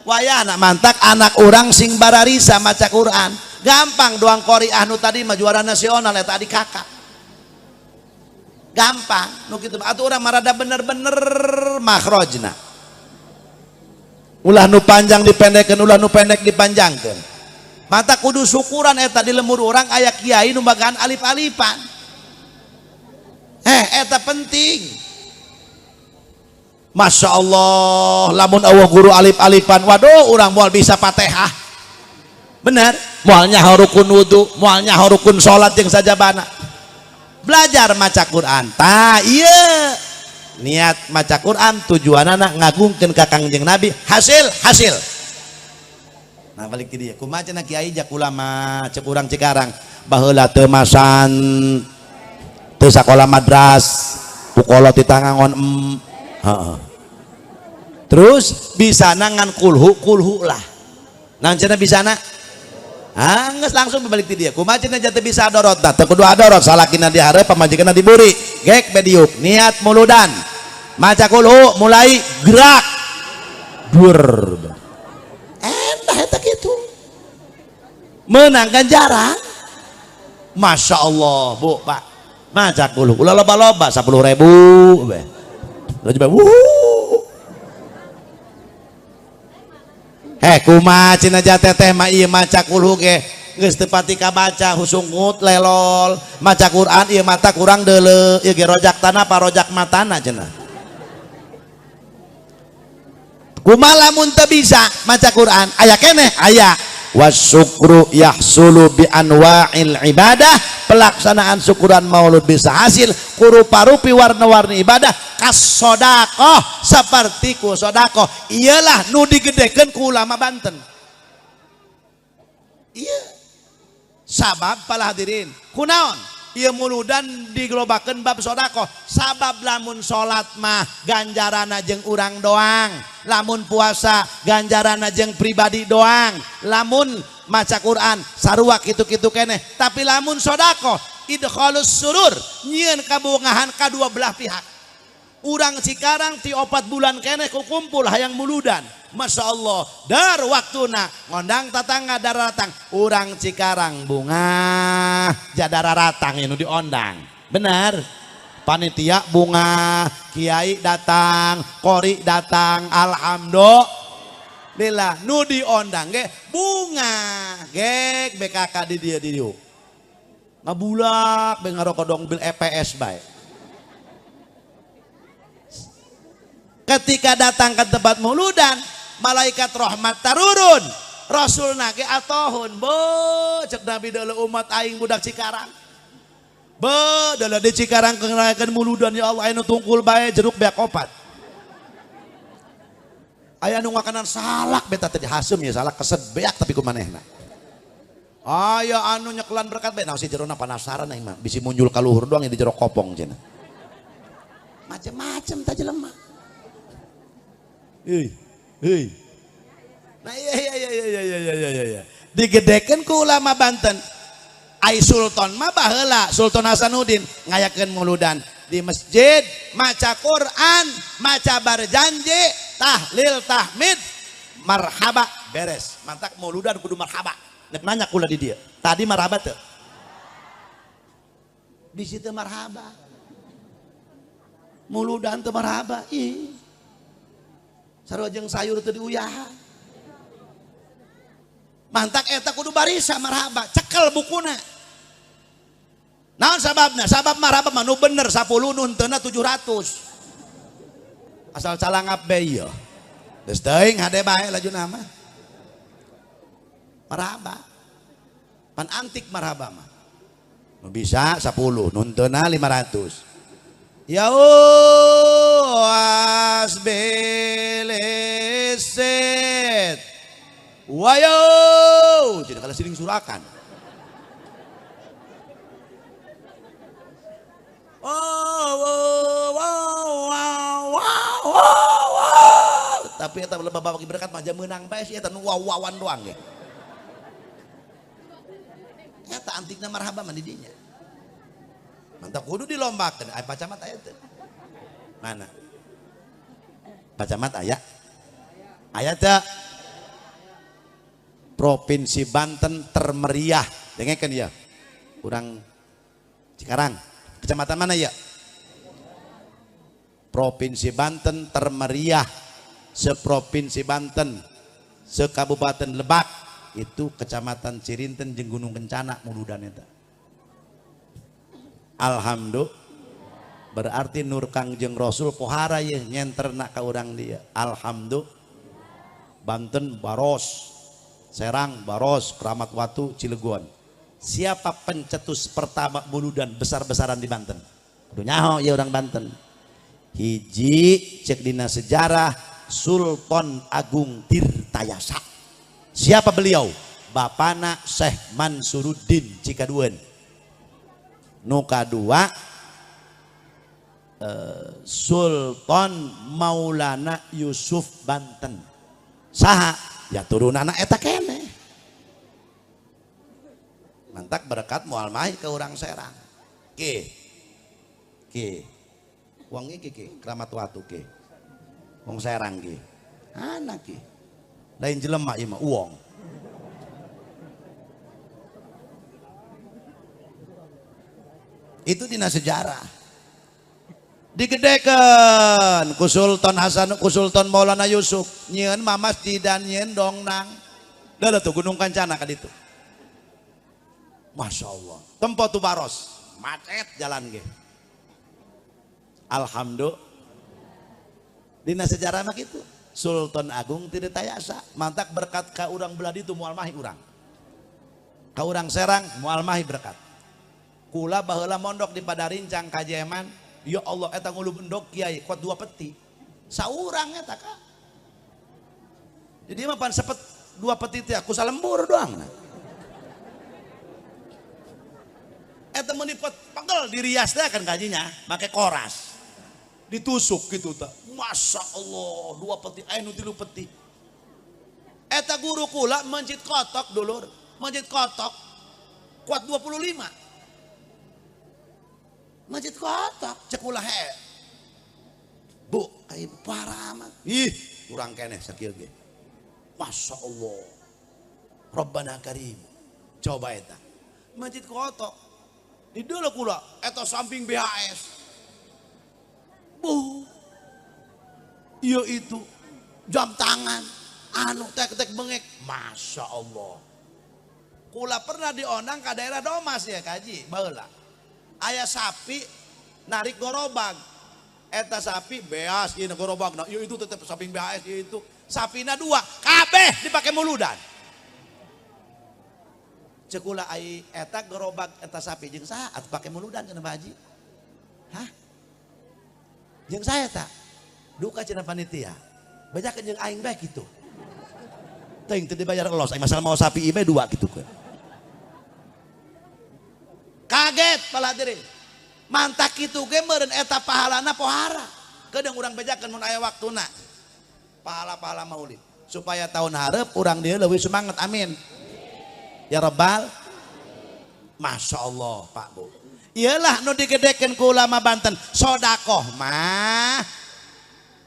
wayah anak mantak anak orang sing bararisa maca Quran gampang doang qoriah nu tadi mah juara nasional eta adik kakak gampang nu kitu atuh urang marada bener-bener makhrajna ulah nu panjang dipendekkeun ulah nu pendek dipanjangkeun mata kudu syukuran eta di lemur urang aya kiai nu bagaan alif-alifan eta penting Masya Allah lamun Allah guru alif-alifan waduh urang moal bisa Fatihah bener moal nyaho rukun wudu moal nyaho rukun salat jeung sajabana belajar maca Quran iya niat maca Quran tujuanana ngagungkeun ka Kangjeng Nabi hasil nah balik ke dia kumaha cenah kiai jak ulama cek urang Cikarang baheula teu masan teu sakola madras pukola ti tangangon terus bisa nangan kulhu lah nang cenah bisana geus langsung balik ti dia kumaha cenah jate bisa adorot tah teu kudu adorot salakina di hareup pamajikanna diburi gek bediuk niat muludan maca kulhu mulai gerak dur eta kitu menang ganjaran Masya Allah Bu Pak maca kulhu ulah loba-loba 10.000 beh lo coba kumaha cenah jate teh mah ieu maca kulhu ge geus teu pati kabaca husungut lelol maca Quran ieu mata kurang deuleu ieu ge rojak tanah apa rojak matana cenah kumaha lamun teu bisa maca Quran aya keneh aya wasyukru yahsulu bi anwa'il ibadah pelaksanaan syukuran maulud bisa hasil kurupa-rupi warna-warni ibadah kas sodakoh seperti ku sodakoh iyalah nu digedekeun ku ulama Banten. Iya sabab pala hadirin kunaon ieu muludan diglobakeun bab sodakoh sabab lamun salat mah ganjarana jeung urang doang, lamun puasa ganjarana jeung pribadi doang, lamun maca Quran sarua kitu-kitu keneh, tapi lamun sodakoh idkhalus surur nyieun kabungahan kadua belah pihak. Urang Cikarang ti 4 bulan keneh kukumpul hayang muludan, Masya Allah dar waktuna ngondang tatangga dar ratang urang Cikarang bunga jadara ratang anu diondang benar panitia bunga kiai datang kori datang alhamdulillah nu diondang ge bunga gek BKK di dia di dieu ngabulak be ngarokodong bil EPS bae. Ketika datang ke tempat muludan malaikat rahmat tarurun rasul nage atohun bo cek nabi deuleu umat aing budak Cikarang be deuleu di Cikarang kenalakeun muludan ya Allah anu tungkul bae jeruk beak opat aya nu ngakanan salak beta teh hasem ya salak kesed beak tapi kumanehna aya anu nyeklan berkat bae naon si jerona panasaran aing mah bisi munjul ka luhur doang di jero kopong cenah macem-macem tah jelema. Nah iya. Digedekeun ku ulama Banten. Ai Sultan mah baheula Sultan Hasanuddin ngayakeun muludan di masjid, maca Quran, maca berjanji, tahlil tahmid, marhaba beres. Mantak muludan kudu marhaba. Nek nanya kula di dia. Tadi marhaba teu? Di situ marhaba. Muludan teu marhaba. Ih. Sarua jeung sayur teu diuyahan. Mantak eta kudu barisa marhaba, cekel bukuna. Naon sababna? Sabab marhaba mah nu bener 10 nu henteu 700. Asal calangap bae ieu. Geus teuing hade bae lajuna mah. Marhaba. Pan antik marhaba mah. Nu bisa 10, nu henteu 500. Ya asbeleset wayo jadi kalau sering surakan tapi eta bapak bagi berkat mah menang bae sih eta nu wawan doang ge eta antikna marhaba mah di dinya. Mantap kudu dilombakeun aya pacamat aya teu mana pacamat aya teu Provinsi Banten termeriah dengekeun ya urang Cikarang kecamatan mana ya Provinsi Banten termeriah seprovinsi Banten sekabupaten Lebak itu kecamatan Cirinten jeung Gunung Kencana muludan eta. Alhamdulillah berarti nur Kangjeng Rasul pohara ye nyenterna ka urang dia. Alhamdulillah Banten baros, Serang baros, Kramat Watu, Cilegon. Siapa pencetus pertama muludan besar-besaran di Banten? Kudu nyaho ya orang Banten. Hiji cek dina sejarah Sultan Agung Tirtayasa. Siapa beliau? Bapana Syekh Mansuruddin Cikadueun. Nu kadua Sultan Maulana Yusuf Banten. Saha? Ya turunana eta keneh. Mantak berkat moal mahi ke urang Serang. Ki. Wong iki ki Kramat Watu ki. Wong Serang ki. Anak ki. Lain jelema ieu mah uwong. Itu dina sejarah digedekeun ku Sultan Hasan ku Sultan Maulana Yusuf nyieun mamas di dan nyieun dongnang da tuh Gunung Kancana ka ditu. Masya Allah tempo tu baros macet jalan ge. Alhamdulillah dina sejarah mah kitu Sultan Agung Tirtayasa mantak berkat ka urang belah ditu moal mahi urang ka urang Serang moal mahi berkat. Kula baheula mondok di Padarincang Kajeman. Ya Allah eta ngulu bendok kiai kuat 2 peti. Saurang eta Kak. Jadi mah pan sepet 2 peti teh aku salembur doang. Eta mun dipet pegel dirias teh kan gajinya make koras. Ditusuk gitu teh. Masya Allah 2 peti nu 3 peti. Eta guru kula Masjid Kotok dulur. Masjid Kotok kuat 25. Masjid Kotok cek ulah he. Bu, ai parah mah. Ih, kurang keneh sakieu ge. Masya Allah. Rabbana Karim. Coba eta. Masjid Kotok. Di dulu kula eta samping BHS. Bu. Iya itu jam tangan anu tek-tek bengek. Masya Allah. Kula pernah dionang ke daerah Domas ya kaji baheula. Aya sapi narik gorobag. Eta sapi beas ieu gorobagna. Ieu itu tetep samping BHS ieu itu. Sapina 2 kabeh dipake muludan. Cekula ai eta gerobak eta sapi jeung saha atuh pake muludan cenah Haji? Hah? Jeung saya tak? Duka cenah panitia. Bejakeun jeung aing bae kitu. Teuing teu dibayar elos, aing masalah mau sapi ieu 2 kitu kan. Kaget pala diri. Mantak kitu ge meureun eta pahalana pohara. Kedeung urang bejakeun mun aya waktuna. Pahala-pahala maulid. Supaya tahun hareup urang dieu leuwih semangat amin. Ya Rabbal, Masya Allah Pak Bu. Iyalah nu digedekeun ku ulama Banten. Sodakoh mah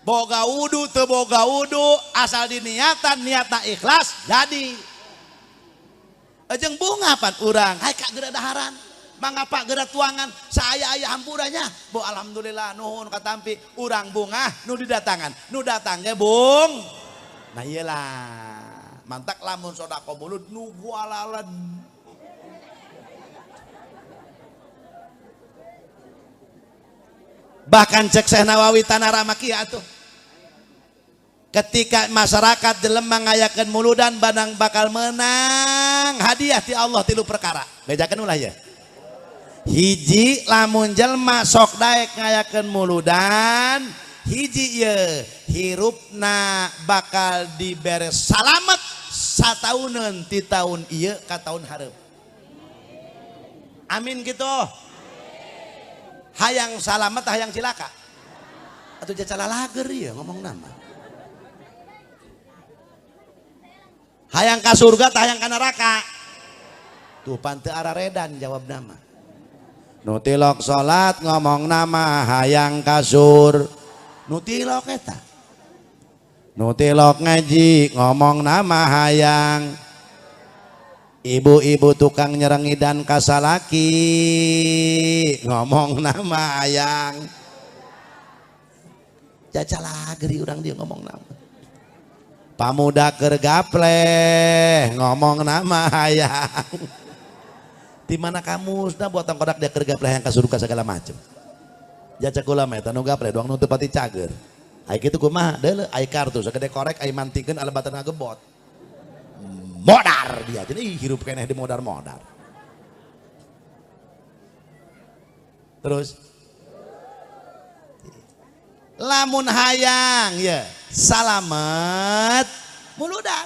boga wudu teu boga wudu asal diniatan niatna ikhlas jadi. Jeung bunga pan urang hai Kak geura daharan. Mangga Pak geura tuangan saya aya hampurannya. Bu alhamdulillah nuhun katampi urang bunga nu didatangan. Nu datang ge Bung. Nah iyalah. Mantak lamun sodako mulut nugu alalan. Bahkan cek Syekh Nawawi Tanah Ramaki atuh. Ketika masyarakat jelema ngayakeun muludan banang bakal menang hadiah ti Allah 3 perkara. Bejakeun ulah ya. Hiji lamun jelema sok daek ngayakeun muludan, hiji ieu hirupna bakal dibere salamet satauneun ti taun ieu ka taun hareup. Amin gitu. Hayang salamet hayang cilaka. Atuh jacala lager ieu ngomong nama. Hayang ka surga tah hayang ka neraka. Tuh pan teu araredan jawab nama. Nu tilok salat ngomong nama hayang ka sur. Nu tilok eta. Nu tilok ngaji ngomong nama hayang. Ibu-ibu tukang nyerengidan kasalaki ngomong nama hayang. Jacala geri urang dia ngomong nama. Pamuda keur gapleh ngomong nama hayang. Di mana kamu sudah buat kodak dia keur gapleh yang ka surga segala macam. Jaca kula mah eta nu gapleh doang nu teu pati cager. Ai kitu kumaha deuleu ai kartu sagede korek ai mantikeun alebatana gebot. Modar dia jadi hirup keneh di modar-modar. Terus lamun hayang ya salamet muludan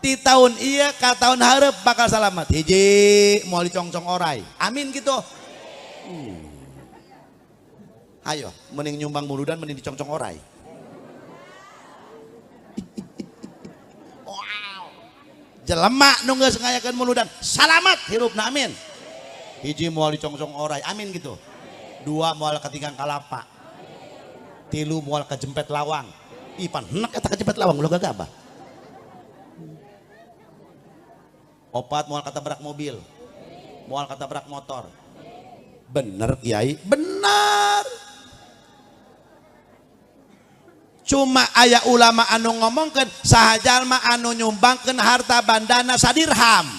di tahun iya ka tahun hareup bakal salamet. Hiji moal dicongcong orai. Amin gitu. Ayo, mending nyumbang muludan, mending dicongcong orai. Wow. Jelema nu geus ngayakeun muludan, salamat hirupna amin. Hiji moal dicongcong orai, amin gitu. 2 moal ketinggang kalapa. 3 moal kejempet lawang. Ipan henek eta kejempet lawang ulah gagabah. 4 moal katabrak mobil. Moal katabrak motor. Bener Kiai, bener. Cuma aya ulama anu ngomongkeun saha jalma anu nyumbangkeun harta bandana sadirham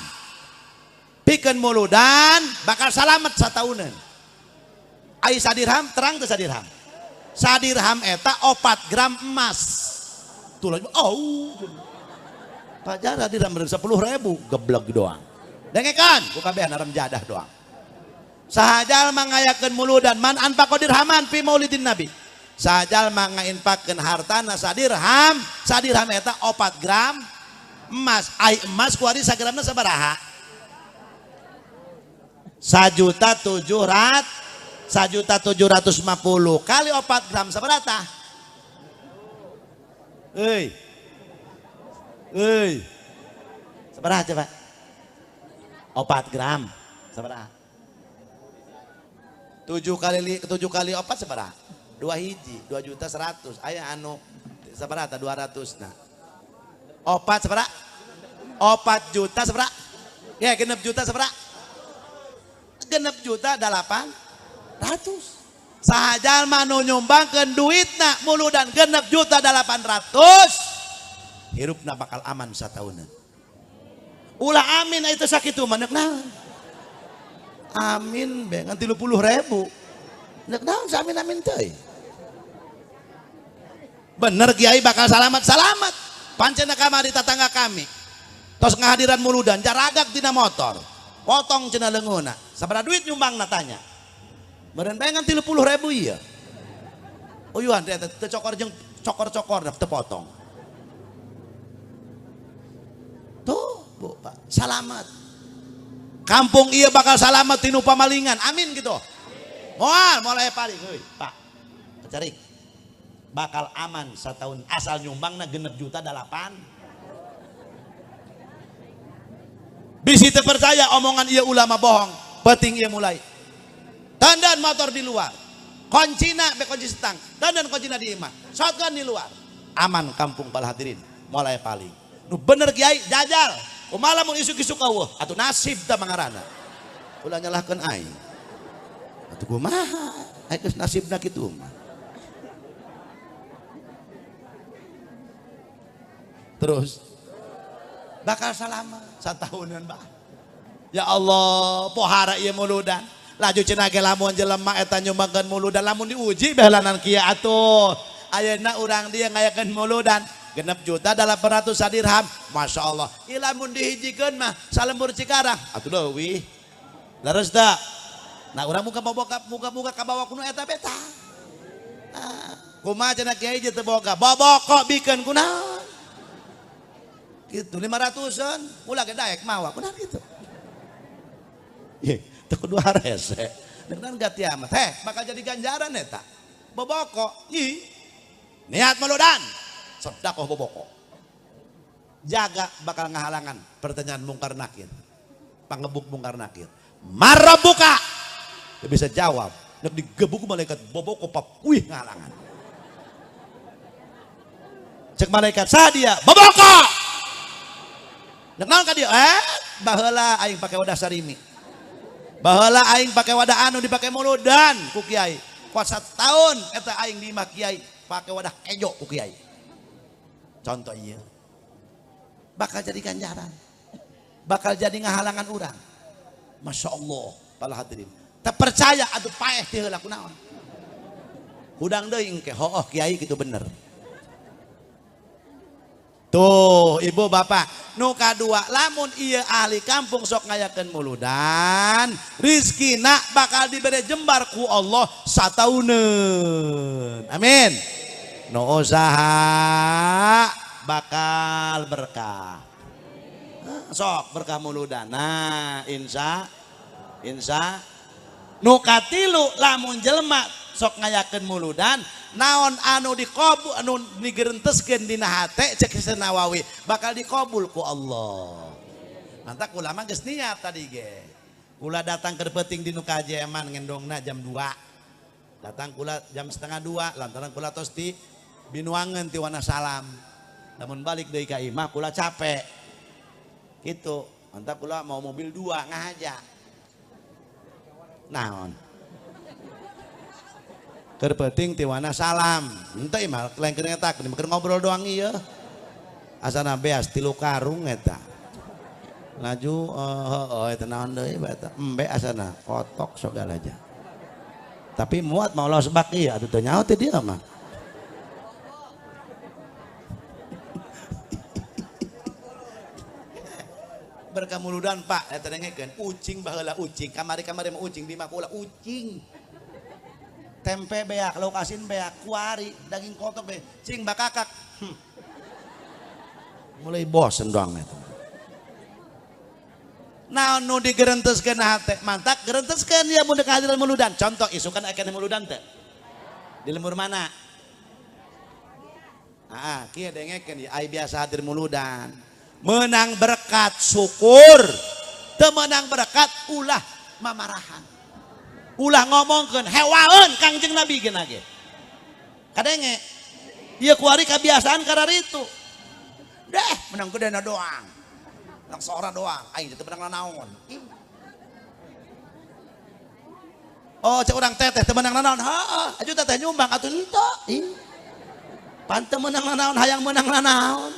pikeun muludan bakal salamet satauneun. Ai sadirham terang teu sadirham. Sadirham eta 4 gram emas. Tuh oh. Pajar sadirham 10.000 geblek doang. Dengekan ku kabehan arem jadah doang. Sahajal mangayakeun muludan man anfaqo dirhaman fi maulidin nabi. Sahajal mangainfaqkeun hartana sadirham eta 4 gram emas. Ai emas ku ari sagramna sabaraha? 1.750.000 kali 4 gram sabaraha? Euy. Sabaraha coba? 4 gram sabaraha? 7 kali 4 sabaraha? 2 hiji, 2.100.000. Aya anu sabaraha 200 nah. 4 sabaraha? 4 juta sabaraha? Ya, 6 juta sabaraha? 6 juta 800. Sahajal manu nyumbangkeun duitna muludan 6 juta 800. Hirupna bakal aman satahunan. Ulah amin itu sakitu mah neuk naon? Amin be ngan 30.000. Neuk naon amin amin teh? Bener Kiai bakal selamat. Pancena kamari tetangga kami. Tos ngahadiran muludan jaragak tina motor. Potong cenah leungeunna. Sabaraha duit nyumbangna tanya. Meureun bae ngan 30.000 ieu. Uyuhan teh teu cokor jeung cokor-cokor teu potong. Tuh, Bu, Pak, salamet. Kampung ieu bakal salamet tinu pamalingan. Amin gitu. Moal mulai paling euy, Pak. Carik. Bakal aman setahun asal nyumbangna 6 juta 8. Bisi teu percaya omongan ieu ulama bohong. Penting ieu mulai. Dandan motor di luar. Kuncina be kunci setang. Dandan kuncina di imah. Shotgun di luar. Aman kampung pal hadirin. Mulai paling. Nu bener Kiai jajal. Kumaha mun isuk-isuk eueuh atuh nasib teh mangarana. Ulah nyalahkeun aing. Atuh kumaha? Aing geus nasibna kitu mah. Terus bakal salamet satahunan bah. Ya Allah, pohara ieu muludan. Laju cenah ge lamun jelema eta nyumbangkeun muludan lamun diuji behelanan kieu atuh. Ayeuna urang dia ngayakeun muludan 6 juta 800 dirham. Masya Allah. Ieu lamun dihijikeun mah salembur Cikarang atuh leuwih. Leres teu? Nah urang muka ka bawah kuno eta beta. Nah, kumaha cenah kiai teu boga? Boboko bikeun kunaon? Gitu 500-an ulah ge daek mawa kunaon gitu. Ye, teu kudu harese. Dengan gati amat. Bakal jadi ganjaran eta. Boboko, niat muludan. Sedekah boboko. Jaga bakal ngahalangan pertanyaan mungkar nakir. Pangebuk mungkar nakir. Marabuka. Dia bisa jawab. Nek digebuk malaikat boboko papuih ngahalangan. Cek malaikat sadia, boboko. Nek naon ka dieu? Baheula aing pake wadah sarimi. Baheula aing pake wadah anu dipake muludan ku kiai. Kuat 1 tahun eta aing di imah kiai pake wadah kejo ku kiai. Contoh ieu. Bakal jadi ganjaran. Bakal jadi ngahalangan urang. Masya Allah, para hadirin. Teu percaya atuh paeh teh heula kunaon. Hudang deui engke, hooh kiai kitu bener. Tuh ibu bapak nu kadua lamun ieu ahli kampung sok ngayakeun muludan rizkina bakal diberi jembar ku Allah satauneun amin. Nu usaha bakal berkah sok berkah muludan. Nah insya nu katilu lamun jelema sok ngayakeun muludan naon anu dikabul anu digerenteskeun dina hate cek Nawawi bakal dikabul ku Allah. Mantak ulama geus niat tadi ge. Kula datang ke peuting di nu kajeman ngendongna jam 2. Datang kula jam 1:30 lantaran kula tos di binuangeun ti Wanasalam. Lamun balik deui ka imah kula capek. Gitu. Mantak kula mau mobil 2 ngahaja. Naon? Keur peuting ti Wanasalam. Henteu mah lain keur eta keur ngobrol doang ieu. Asana beas 3 karung eta. Laju heueuh eta naon deui eta. Embe asana kotok sogal aja. Tapi muat mau los bak ieu atuh teu nyaho teh dieu mah. berkamuludan Pak eta dengekeun ucing baheula ucing kamari-kamari mah ucing di makula ucing tempe beak lauk asin beak kuari daging kotok be cing bakakak mulai bosen doang eta naon nu digerenteskeun hate mantak gerenteskeun ya mun kehadiran muludan contoh isukan akeun muludan teh di lembur mana kieu dengekeun ai biasa hadir muludan menang berkat syukur teu menang berkat ulah mamarahan ulah ngomongkeun hewaeun Kangjeng Nabi geuna ge kadenge ieu kuari kebiasaan karena itu deh menang gedena doang menang seorang doang aing teu menang nanaon oh cek urang teteh teu menang nanaon heeh aju teteh nyumbang atuh henteu pan teu menang nanaon hayang menang nanaon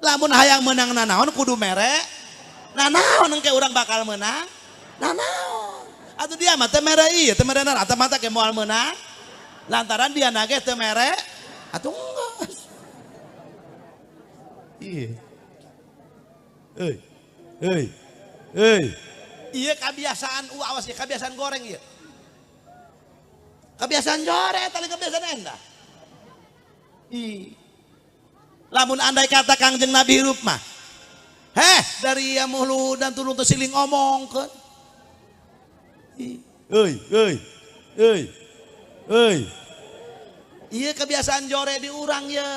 lamun hayang menang nanaon kudu mere nanaon engke urang bakal menang nanaon atuh dia mah teu mere ieu teu mere nanaon atuh mata ke moal menang lantaran dia nage teu mere atuh geus ieu euy ieu kebiasaan awas ieu kebiasaan goreng ieu kebiasaan jore tali kebiasaan endah lamun andai kata Kangjeng Nabi hirup mah dari ya mulut dan tulung teu siling ngomongkeun euy ieu kebiasaan jore di urang ye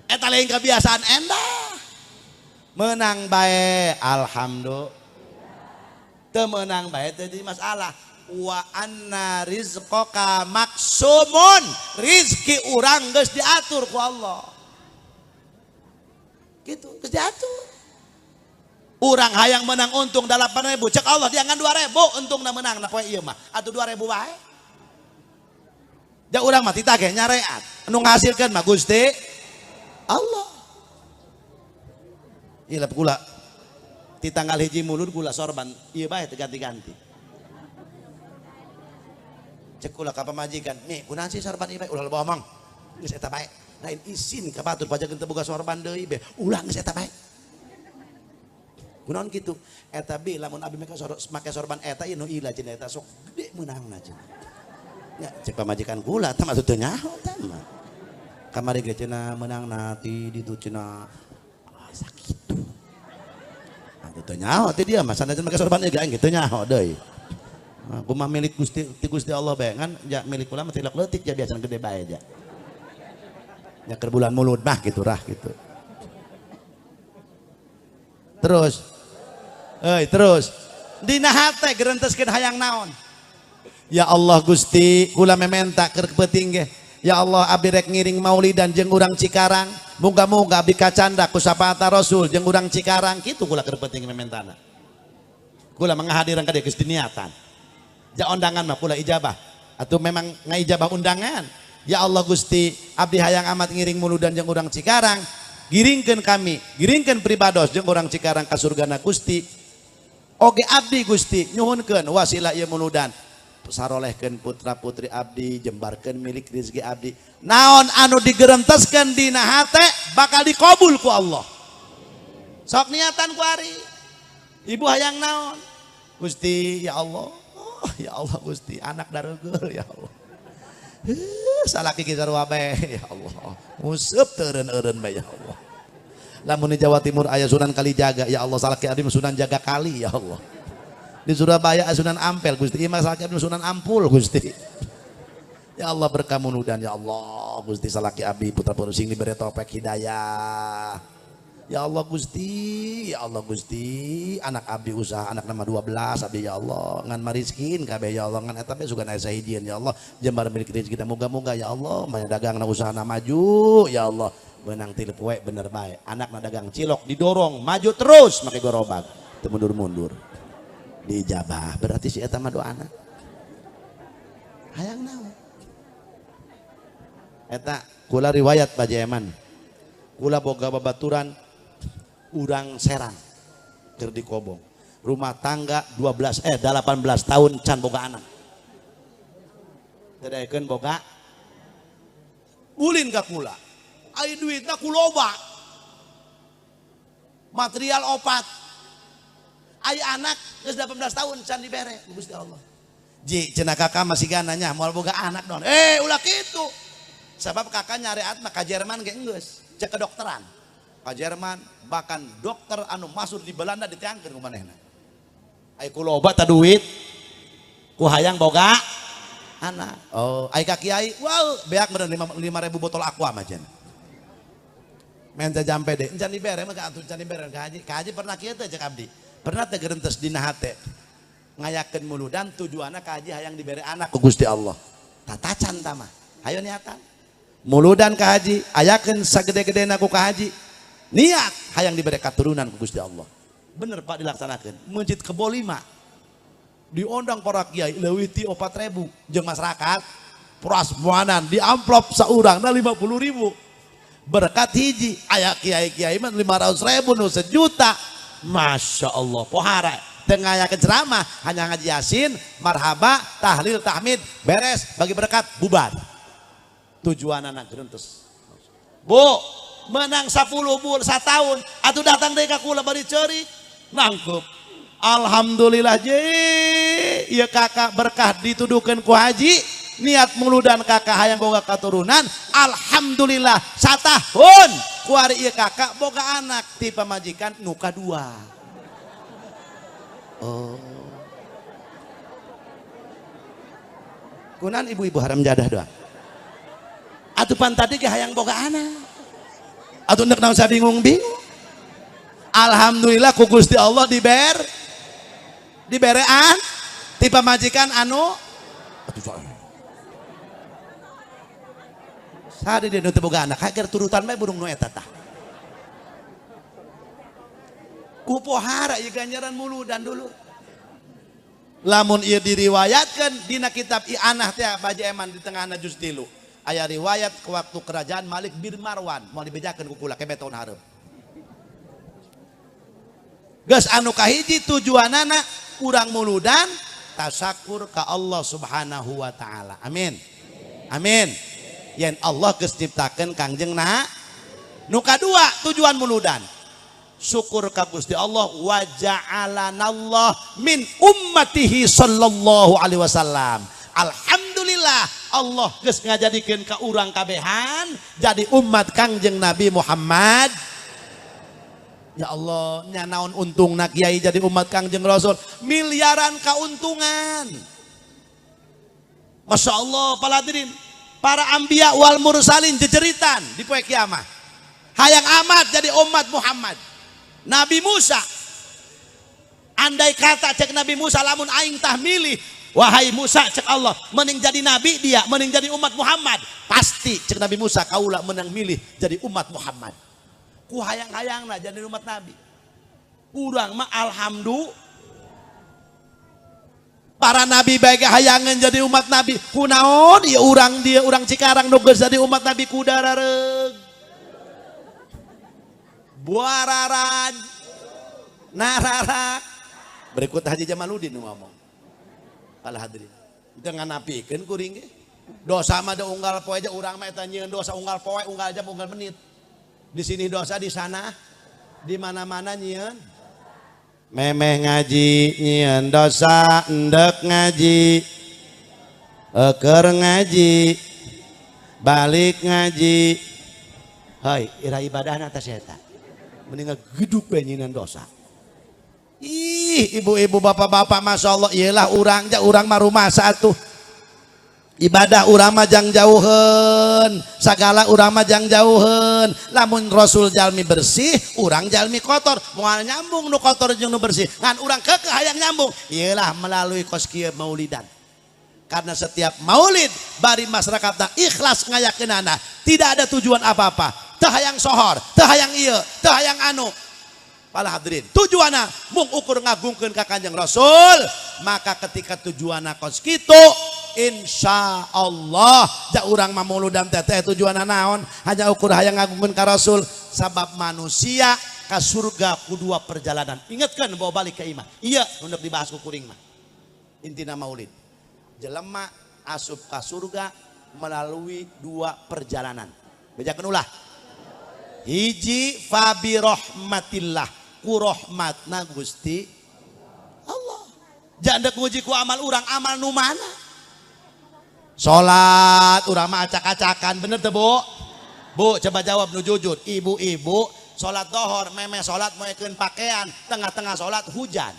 eta lain kebiasaan endah menang bae alhamdulillah teu menang bae teu jadi masalah wa anna rizqaka maksumun rizki urang geus diatur ku Allah gitu geus diatur urang hayang menang untung 8.000 cek Allah dia ngan 2.000 untungna menang na poe ieu mah atuh 2.000 bae da urang mah ditagih nyareat anu ngahasilkeun mah Gusti Allah ieu kula di tanggal hiji mulud kula sorban ieu bae teu ganti-ganti cek kula ka pamajikan nih kunaon sih sorban ieu bae ulah loba omong geus eta bae lain izin ka batur pajakeun teu boga sorban deui be ulah geus eta bae kunaon kitu eta be lamun abdi make sorban eta ieu nu ila cenah eta sok gede meunangna cenah nya cek pamajikan kula tah mah teu nyaho tah mah kamari ge cenah meunangna ti ditu cenah sakitu teu nyaho teh dia mah sanajan make sorban ge aing teu nyaho deui aku mah milik Gusti Allah bae ngan ja milik kula mah tilak leutik ja biasa gede bae ja nya keur bulan mulud mah gitu rah gitu terus dina hate gerenteskeun hayang naon ya Allah Gusti kula mementa keur peuting ge ya Allah abdi rek ngiring maulidan jeung urang Cikarang muga-muga abdi kacanda ku sapaata Rasul jeung urang Cikarang kitu kula keur peuting mementana kula mangahadiran ka dieu geus diniatan ja undangan mah kula ijabah atuh memang ngaijabah undangan ya Allah Gusti abdi hayang amat ngiring muludan jeung urang Cikarang giringkeun kami giringkeun pribados jeung urang Cikarang ka surgana Gusti oge abdi Gusti nyuhunkeun wasilah ieu muludan sarolehkeun putra putri abdi jembarkeun milik rezeki abdi naon anu digerenteskeun dina hate bakal dikabul ku Allah sok niatan ku ari ibu hayang naon Gusti ya Allah ya Allah Gusti anak daregeul ya Allah salaki ki sarua bae ya Allah museup teu eureun-eureun bae ya Allah lamun di Jawa Timur aya Sunan Kalijaga ya Allah salaki abdi Sunan Jaga Kali ya Allah di Surabaya Sunan Ampel Gusti imah salaki abdi Sunan Ampul Gusti ya Allah berkamunudan ya Allah Gusti salaki abdi putra putri sing diberi taufik hidayah ya Allah Gusti anak abdi usaha anak nama 12 abdi ya Allah ngan mariskin kabeh ya Allah ngan eta bae sugan aya sahidian ya Allah jembar milik rezeki kita moga-moga ya Allah maya dagangna usahana maju ya Allah benang tilep we bener bae anakna dagang cilok didorong maju terus make gerobak teu mundur-mundur dijabah berarti si eta mah doana hayang naon eta kula riwayat Pajaeman kula boga babaturan urang Serang keur di Kobong rumah tangga 18 tahun can boga anak tedaekeun boga ulin ka kula ai duitna ku loba material opat. Aya anak geus 18 tahun can dibere ku Gusti Allah. Ji cenah kakak masih gananya moal boga anak don. Ulah kitu. Sebab kakak nyareat mah ka Jerman ge geus, cek kedokteran. Ka Jerman bahkan dokter anu masuk di Belanda diteangkeun ku manehna. Ai ku loba ta duit. Ku hayang boga anak. Oh, ai ka kiai, wow, beak meureun 5.000 botol aqua mah cenah. Menta jampe deh, encan dibere mah ka atuh encan dibere ka haji pernah kieu teh cek abdi. Pernah teh geurentes dina hate ngayakeun muludan tujuanna ka haji hayang dibere anak ku Gusti Allah. Tatacan tah mah. Hayo niatan. Muludan ka haji, ayakeun sagede-gedena ku ka haji. Niat hayang dibere katurunan ku Gusti Allah. Bener Pak dilaksanakeun. Masjid Kebo 5 diundang para kiai leuwih ti 4.000 jeung masyarakat prasmanan di amplop saurangna 50.000. Berkat hiji aya kiai-kiai mah 500.000 nu sejuta. Masya Allah pohara tengah yakin ceramah hanya ngaji yasin marhaba tahlil tahmid beres bagi berkat bubar tujuan anak gerentes bu menang 10 bulan 1 tahun atuh datang deui ka kula bari ceurik nangkep alhamdulillah je ieu kakak berkah dituduhkeun ku haji niat muludan kakak hayang boga katurunan alhamdulillah 1 tahun kuari ieu kakak boga anak ti pamajikan nu kadua. Oh. Kunan ibu-ibu haram jadah doang. Atuh pan tadi ge hayang boga anak. Atuh neuk naon sabingung-bingung. Alhamdulillah ku Gusti Allah diberean ti pamajikan anu Sade dia nuntut boga anak, hager turutan mah burung nu eta tah. Ku pohara ieu ganjaran muludan dulu. Lamun ieu diriwayatkeun dina kitab I'anah teh baja eman di tengahna juz 3. Aya riwayat ke waktu kerajaan Malik bin Marwan moal dibejakeun ku kula kebe taun hareup. Geus anu kahiji tujuanana urang muludan tasakur ka Allah Subhanahu wa taala. Amin. Amin. Yen Allah geus ciptakeun kangjengna nu kadua tujuan muludan syukur ka Gusti Allah wa ja'alanallah min ummatihi sallallahu alaihi wasallam. Alhamdulillah Allah geus ngajadikeun ka urang kabehan jadi umat kangjeng Nabi Muhammad. Ya Allah nya naon untungna kiai jadi umat kangjeng Rasul miliaran kauntungan. Masya Allah paladirin para ambiya wal mursalin jejeritan di poe kiamah hayang amat jadi umat Muhammad. Nabi Musa andai kata cek Nabi Musa lamun aing tah milih wahai Musa cek Allah mending jadi nabi dia mending jadi umat Muhammad pasti cek Nabi Musa kaula menang milih jadi umat Muhammad ku hayang-hayangna jadi umat Nabi urang mah alhamdulillah para nabi baik hayangan jadi umat Nabi kunaon ya urang Cikarang nu geus jadi umat Nabi kudarareg buararan nararak berikut Haji Jamaluddin nu ngomong kalah hadirin dengan napikeun kuring ge dosa mah da unggal poe aja urang mah eta nyieun dosa unggal poe unggal jam unggal menit di sini dosa di sana di mana-mana nyieun memeh ngaji nyieun dosa endek ngaji eker ngaji balik ngaji hai ira ibadahna teh eta mending geduk we nyieun dosa. Ih ibu-ibu bapak-bapak masya Allah iyalah urang mah rumasa atuh ibadah urang mah jang jauheun sagala urang mah jang jauheun lamun Rasul jalmi bersih urang jalmi kotor moal nyambung nu kotor jeung nu bersih ngan urang kekeh hayang nyambung iyalah melalui kos kieu maulidan karena setiap maulid bari masyarakatna ikhlas ngayakeunana tidak ada tujuan apa-apa teu hayang sohor teu hayang ieu teu hayang anu. Para hadirin tujuanna mung ukur ngagungkeun ka Kanjeng Rasul maka ketika tujuanna kos kitu insya Allah ja urang mamuludan teh tujuanna naon hanya ukur hayang ngagungkeun ka Rasul sabab manusia ka surga ku 2 perjalanan ingetkeun bawa balik ke imah iya untuk dibahas ku kuring mah intina maulid jelema asup ka surga melalui 2 perjalanan bejakeun ulah hiji fabi rahmatillah ku rahmatna Gusti Allah. Janda nguji ku amal urang, amal nu mana? Salat urang mah acak-acakan, bener teu Bu? Bu coba jawab nu jujur. Ibu-ibu salat dohor, meme salat moekeun pakaian, tengah-tengah salat hujan.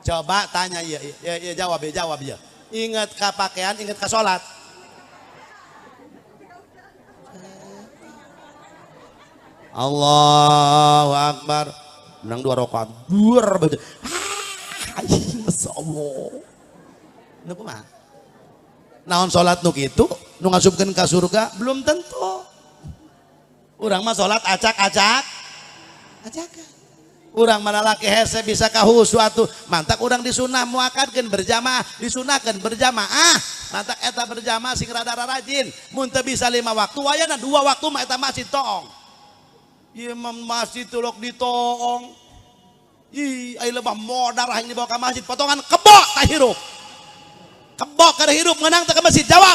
Coba tanya iya jawab ya. Ingat ka pakaian, ingat ka salat. Allahu Akbar. Menang 2 rakaat. Duar baca. Masyaallah. Nu kumaha? Naon salat nu kitu nu ngasupkeun ka surga belum tentu. Urang mah salat acak-acakan. Urang mana laki hese bisa ka husu atuh. Mantak urang disunah muakadkeun berjamaah, disunahkeun berjamaah. Mantak eta berjamaah sing rada rajin. Mun teu bisa 5 waktu, wayana 2 waktu mah eta masjid toong. Imam masjid tulok ditoong. Ih, ai lebah modar yang dibawa ke masjid, potongan kebok tah hirup. Kebok kada hirup ngeunang teh ke masjid, jawab.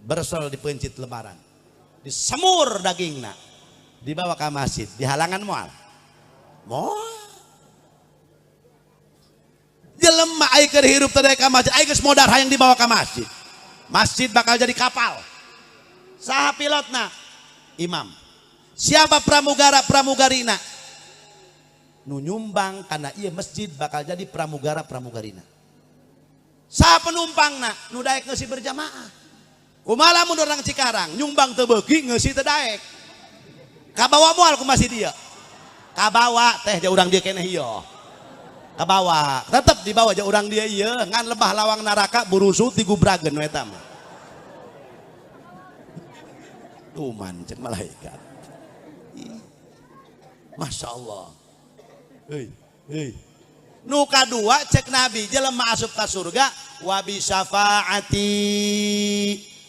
Bersel di pencit lebaran. Disemur dagingna. Dibawa ke masjid, di halangan moal. Moal. Jelema ai keur hirup teh ka masjid, ai geus modar hayang dibawa ke masjid. Masjid bakal jadi kapal. Saha pilotna? Imam. Siapa pramugara-pramugarina? Nu nyumbang karena iya masjid bakal jadi pramugara-pramugarina. Saha penumpangna? Nu daek ngeusi berjamaah. Kumaha mun urang Cikarang nyumbang teu beuki ngeusi teu daek. Kabawa moal ku masjid ieu. Kabawa teh ja urang dieu keneh ieu. Kabawa, tetep dibawa ja urang dia ieu ngan lebah lawang neraka burusu tigubrageun we eta mah. Tuman cek malaikat. Masya Allah. Hei. Nu kadua cek Nabi jelema asup ka surga wabi syafaati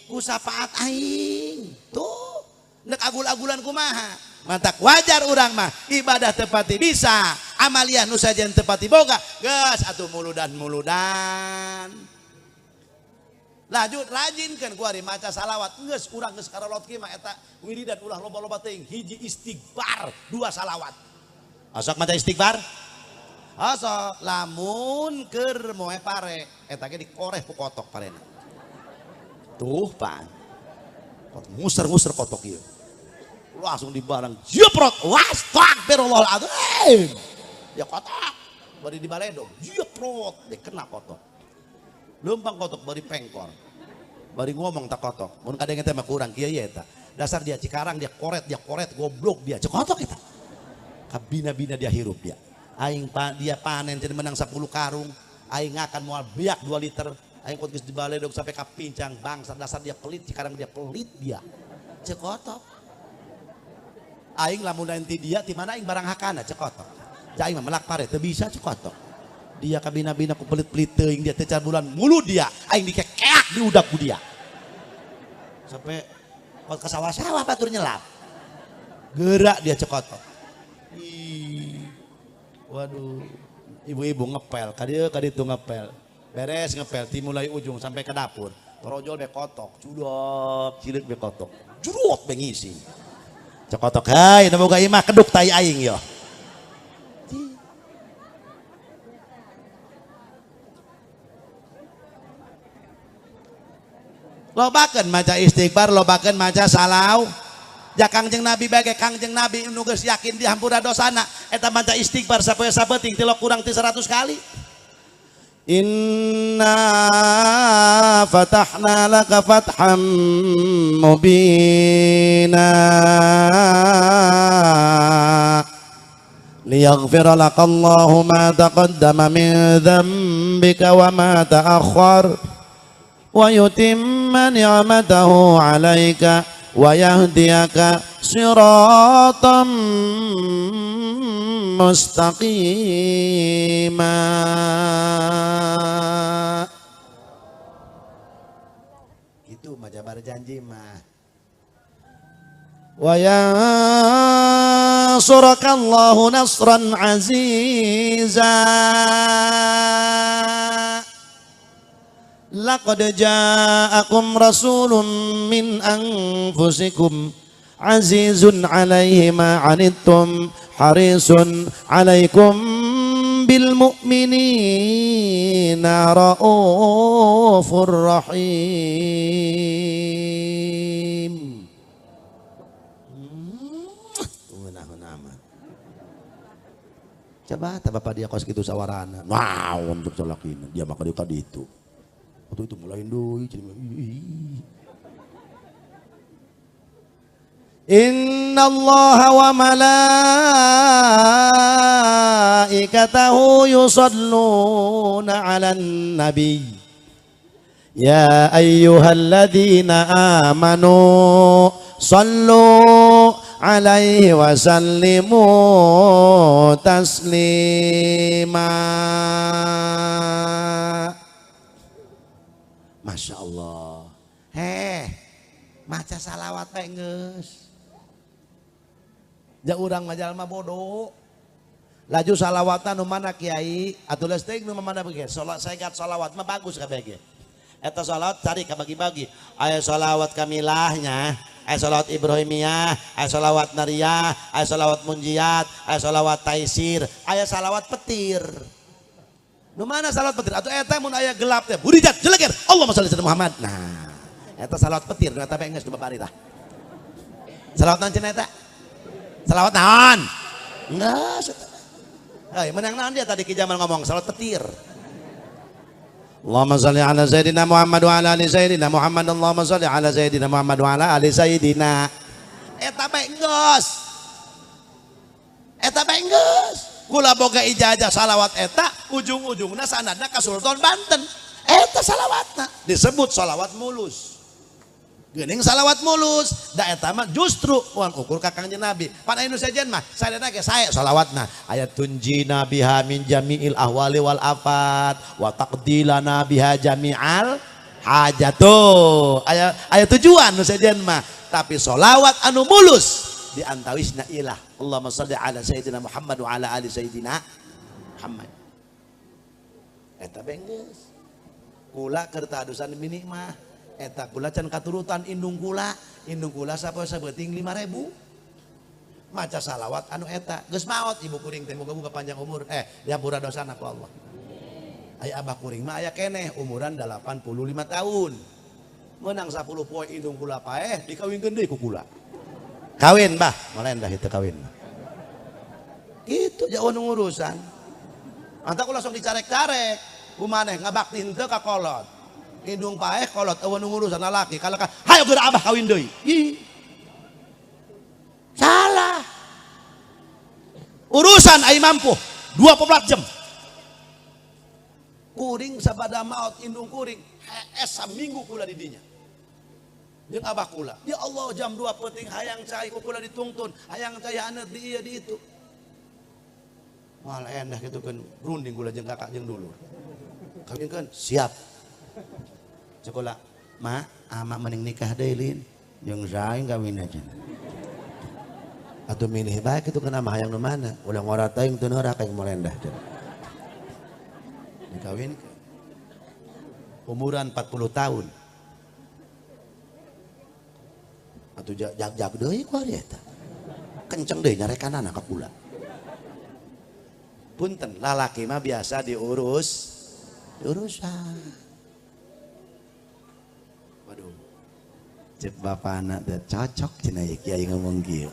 ku syafaat aing. Tuh nek agul-agulan kumaha. Mantak wajar urang mah ibadah tepati bisa amaliah nu sajen tepati boga geus atuh muludan. Lanjut rajinkeun ku ari maca salawat geus urang geus karolot kieu mah eta wiridan ulah loba-loba teuing hiji istighfar 2 salawat. Asok maca istighfar? Asok lamun keur moe pare eta ge dikoreh ku kotok parena. Tuh pan. Nguser-nguser kotok ieu. Langsung dibarang jeprot astagfirullahaladzim. Ya kotok bari dibaledog jeprot dikena kotok. Lempang kotok bari pengkor. Bari ngomong tak kotok. Mun kadang teh mah kurang kieu eta. Dasar dia Cikarang dia koret goblok dia. Cek kotok eta. Kabina-bina dia hirup dia. Aing dia panen jadi menang 10 karung. Aing akan moal beak 2 liter. Aing kot geus dibaledog sampai ka pincang bangsa dasar dia pelit Cikarang dia pelit dia. Cek kotok. Aing lamun nanti dia ti mana aing barang hakana cek kotok. Aing mah melak pare teu bisa cek kotok. Dia kabina-bina ku pelit-pelit teuing dia teh bulan mulu dia aing dikekeak diudak ku dia sampai kot ka sawah-sawah batur nyelap gerak dia cekotok. Waduh ibu-ibu ngepel kaditu ngepel beres ngepel ti mulai ujung sampai ke dapur torojol be kotok cudok cilik be kotok jurut be ngisi cekotok hai na boga imah keduk tai aing yo. Lobakeun maca istighfar, lobakeun maca salaw. Ja Kangjeng Nabi bage Kangjeng Nabi nu geus yakin dihampura dosana eta maca istighfar sapoe sabeting tilok kurang ti 100 kali. Inna fatahna laka fatham mubina liyaghfira lakallahu ma taqaddama min dhanbika wa ma ta'akhkhar wa yutimma ni'matahu 'alaika wa yahdiyaka siratan mustaqima. Itu mah jabar janji mah. Wa yansurakallahu nasran aziza. Laqad ja'akum rasulun min anfusikum azizun alaihi ma anittum harisun alaikum bil mu'minina raufur rahim. Coba tak bapak dia kos gitu sawarana. Wow, untuk salakin dia maka dia kadi itu. Waktu itu mulai doi jadi Inna Allah wa malaikatahu yusalluna 'alan nabi. Ya ayyuhalladzina amanu sallu alaihi wa sallimu taslima. Masya Allah. Maca salawat teh geus. Ja urang mah jalma bodoh. Laju salawatan nu mana kiai atuh geus teuing nu mana bege. Salat saegat salawat mah bagus kabeh ge. Eta salawat cari ka bagi-bagi. Aya salawat kamilahnya, aya salawat Ibrahimiyah, aya salawat Nariyah, aya salawat Munjiat, aya salawat Taisir, aya salawat petir. Nu mana salawat petir? Atuh eta mun aya gelap teh burijat jeleger. Allahumma shalli ala Muhammad. Nah, eta salawat petir nu eta bae geus dibabari tah. Salawat naon cenah eta? Salawat naon? Enggak. Menang naon dia tadi Ki Jamal ngomong salawat petir. Allahumma shalli ala Sayyidina Muhammad wa ala ali Sayyidina Muhammad. Allahumma shalli ala Sayyidina Muhammad wa ala ali Sayyidina. Eta bae geus. Eta bae geus. Kula boga ijazah salawat eta ujung-ujungna sanadna ka Sultan Banten. Eta salawatna disebut salawat mulus. Geuning salawat mulus, da eta mah justru uang ukur ka Kangjeng Nabi. Pan anu sajen mah sadana ge sae salawatna. Ayat tunjina biha min jami'il ahwali wal afat wa taqdilana biha jami'al hajatu. Aya tujuan nu sajen mah, tapi salawat anu mulus di antawisna ilah. Allahumma shalli ala sayyidina Muhammad wa ala ali sayyidina Muhammad. Eta benggeus. Kula keur tahadusan mini mah eta kula can katurutan indung kula sapoe sabeuting 5.000 maca salawat anu eta geus maot ibu kuring teh muga-muga panjang umur diampura dosana ku Allah. Aya abah kuring mah aya keneh umuran 85 tahun meunang 10 poe indung kula paeh dikawinkeun deui ku kula. Kawin bah molen dah itu kawin kitu jauh nu ngurusan anta kula sok dicarek-carek kumaneh ngabaktin teu ka kolot indung paeh kolot eueuh nu ngurusan lalaki kalau hayo geura abah kawin deui. Salah. Urusan ai mampu 24 jam. Kuring sabada maot indung kuring saminggu kula di dinya. Jeung abah kula. Ya Allah jam 2 penting hayang cai ku kula ditungtun, hayang cai haneut di ieu di itu. Moal endah kitu kan runding kula jeung kakak jeung dulur. Kawinkeun siap. Sekolah, ma, ama mending nikah deui lin, jeung saing kawin aja. Atuh milih bae kitu kana mah hayang nu mana? Ulah ngora teuing teu neurak kayak molendah. Dikawin umuran 40 tahun. Atuh jag deui ku ari eta. Kenceng deui nyarekanana ka kula. Punten, lalaki mah biasa diurusan. Waduh, cek bapak anak teh cocok cenah ya kiai ngomong kieu.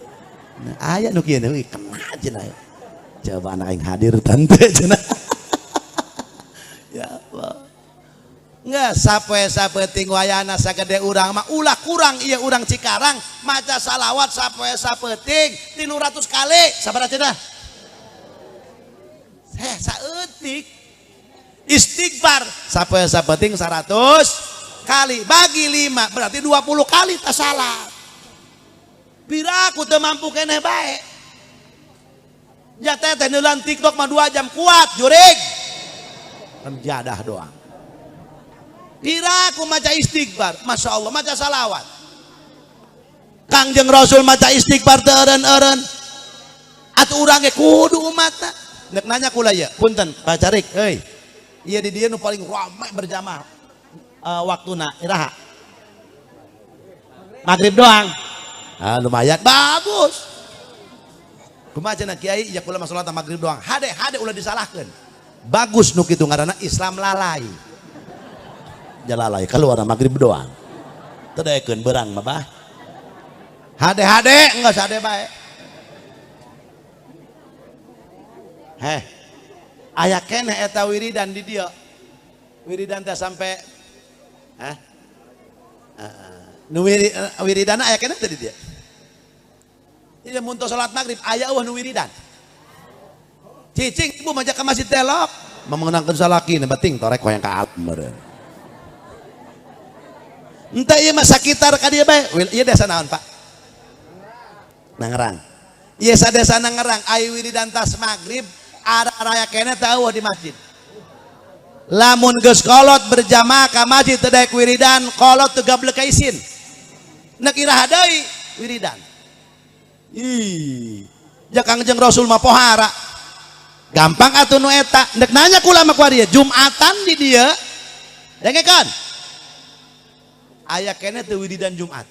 Nah, aya nu kieu deui kena cenah. Coba anak aing hadir tante cenah. Ya Allah. Nggak sapoe-sapeting wayana sagede urang mah ulah kurang ieu urang Cikarang maca salawat sapoe-sapeting 300 kali. Sabaraha cenah? Saeutik. Istighfar sapoe-sapeting 100 kali bagi 5 berarti 20 kali tak salah. Piraku teu mampu keneh bae. Jateh teh neulan TikTok mah 2 jam kuat jurig. Jadah doang. Piraku maca istighfar, Masya Allah maca salawat. Kangjeng Rasul maca istighfar teu eureun-eureun. Atuh urang ge kudu umatna. Nek nanya kula ya, punten Pak Carik, euy. Ieu di dieu nu paling ramai berjamaah. Waktuna iraha maghrib doang lumayan bagus. Kumaha cenah kiai ya kula salat maghrib doang. Hade ulah disalahkeun. Bagus nu kitu ngaranna Islam lalai. Jalalai keluar maghrib doang. Teu daekeun beurang mah bah. Hade enggak sade bae. Aya keneh eta wiridan di dieu. Wiridan teh sampai nu wiridan aya keneh teh di dieu. Ieu mun salat maghrib aya eueuh nu wiridan. Cicing ibu majak ke masjid telok memenangkan salaki penting torek hoyang ka alam meureun. Entah ieu mah sakitar ka dieu bae. Ieu desa naon, Pak? Nangerang. Ieu sadesa Nangerang aya wiridan tas maghrib ada raya keneh teh eueuh di masjid. Lamun geus kolot berjamaah ka masjid teu daek wiridan, kolot teu gablek ka isin. Nek iraha deui wiridan. Ja Kangjeng Rasul mah pohara. Gampang atuh nu eta. Nek nanya kula mah ku dieu Jumatan di dieu. Dengekeun. Aya keneh teu wiridan Jumat.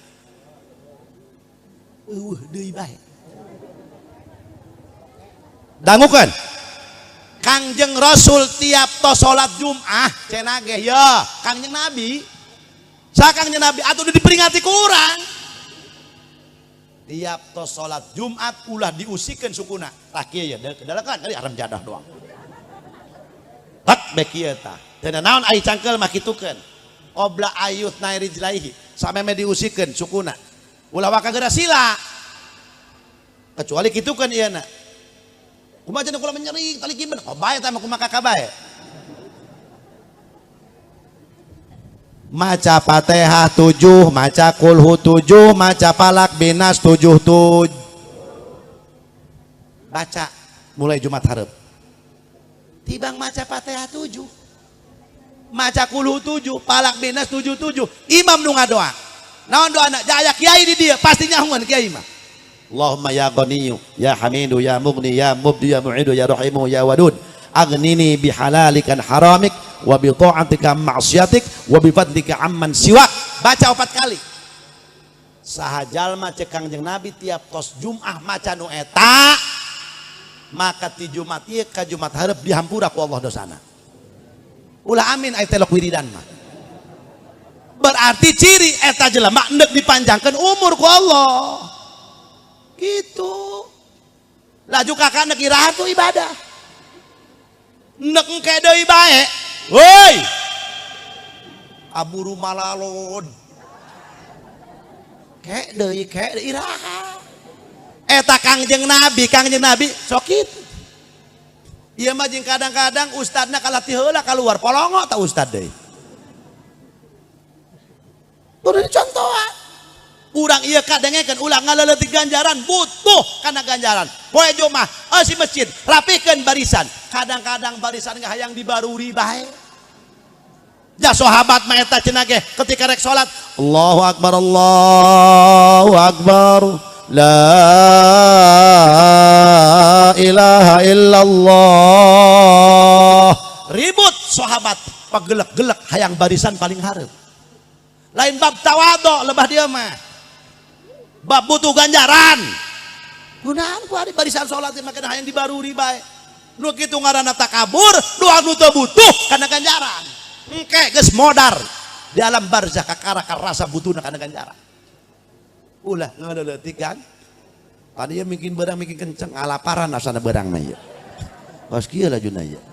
Deui bae. Dangukeun. Kangjeng Rasul tiap tos salat Jumat cenah ge ya Kangjeng Nabi. Sa Kangjeng Nabi atuh diperingati ku urang. Tiap tos salat Jumat ulah diusikeun sukuna. Tah kieu ya dalekan kali aram jadah doang. Tak bek kieu tah. Teu naon ai cangkel mah kitukeun. Obla ayut nairi jilaihi sameme diusikeun sukuna. Ulah waka geura sila. Kecuali kitukeun ieu na. Kumaha cenah kula menyeri tali kiben. Oh bae tah mah kumaha kakak bae. Maca Fatihah 7, maca Kulhu 7, maca Falak Binas 7. Baca mulai Jumat hareup. Tibang maca Fatihah 7. Maca Kulhu 7, Falak Binas 7. Imam nu ngadoa. Naon doana? Aya kiai di dieu pasti nyahoan kiai mah. Allahumma ya Ghaniyyu, ya Hamidu, ya Mughni, ya Mubdi, ya Mu'idu, ya Rahimu, ya Wadud. Aghnini bihalalikan haramik wa bi ta'atika ma'siyatik wa bi fadlika amman siwak. Baca 4 kali. Saha jalma cek Kangjeng Nabi tiap tos Jumat maca nu eta maka ti Jumat ieu ka Jumat hareup dihampura ku Allah dosana. Ulah amin aya telok wiridan mah. Berarti ciri eta jelema endek dipanjangkeun umur ku Allah. Gitu. Laju kakak nek iraha tu ibadah. Nek engke deui bae. Woi. Aburu malalon. Kek deui iraha. Eta Kangjeng Nabi sok kitu. Ieu mah jeung kadang-kadang ustadna kalatih heula keluar polongo ta ustad deui. Kudu dicontohan. Urang ieu kadengekeun ulah ngaleuletik ganjaran butuh kana ganjaran. Poe Jumat si masjid rapihkeun barisan. Kadang-kadang barisan gak hayang dibaruri bae. Ja sahabat mah eta cenah ge ketika rek salat Allahu akbar la ilaha illallah. Ribut sahabat pagelek-gelek hayang barisan paling hareup. Lain bab tawadhu lebah dia mah. Bab butuh ganjaran. Gunahan ku ari barisan salat mah kana hayang dibaruri bae. Nu kitu ngaranna takabur, doa nu teu butuh kana ganjaran. Engke geus modar di alam barzakh kakara rasa butuhna kana ganjaran. Ulah ngaleuletik kan. Tadi ieu mungkin beurang mungkin kenceng alaparan asana beurang mah ieu. Geus kieu lajuna ieu.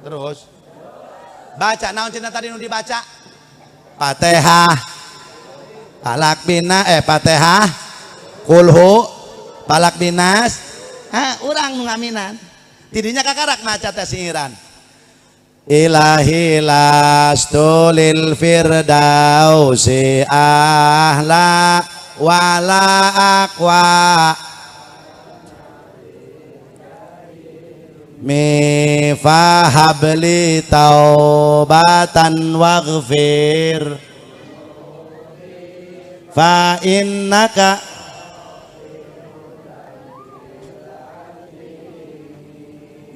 Terus baca naon cenah tadi nu dibaca? Fatihah, Falak Binas, Fatihah, Kulhu, Falak Binas. Urang nu ngaminan. Tidinya kakarak maca teh singiran. Ilahi lastulil firdausi ahla wala aqwa mi fahabli taubatan waghfir fa innaka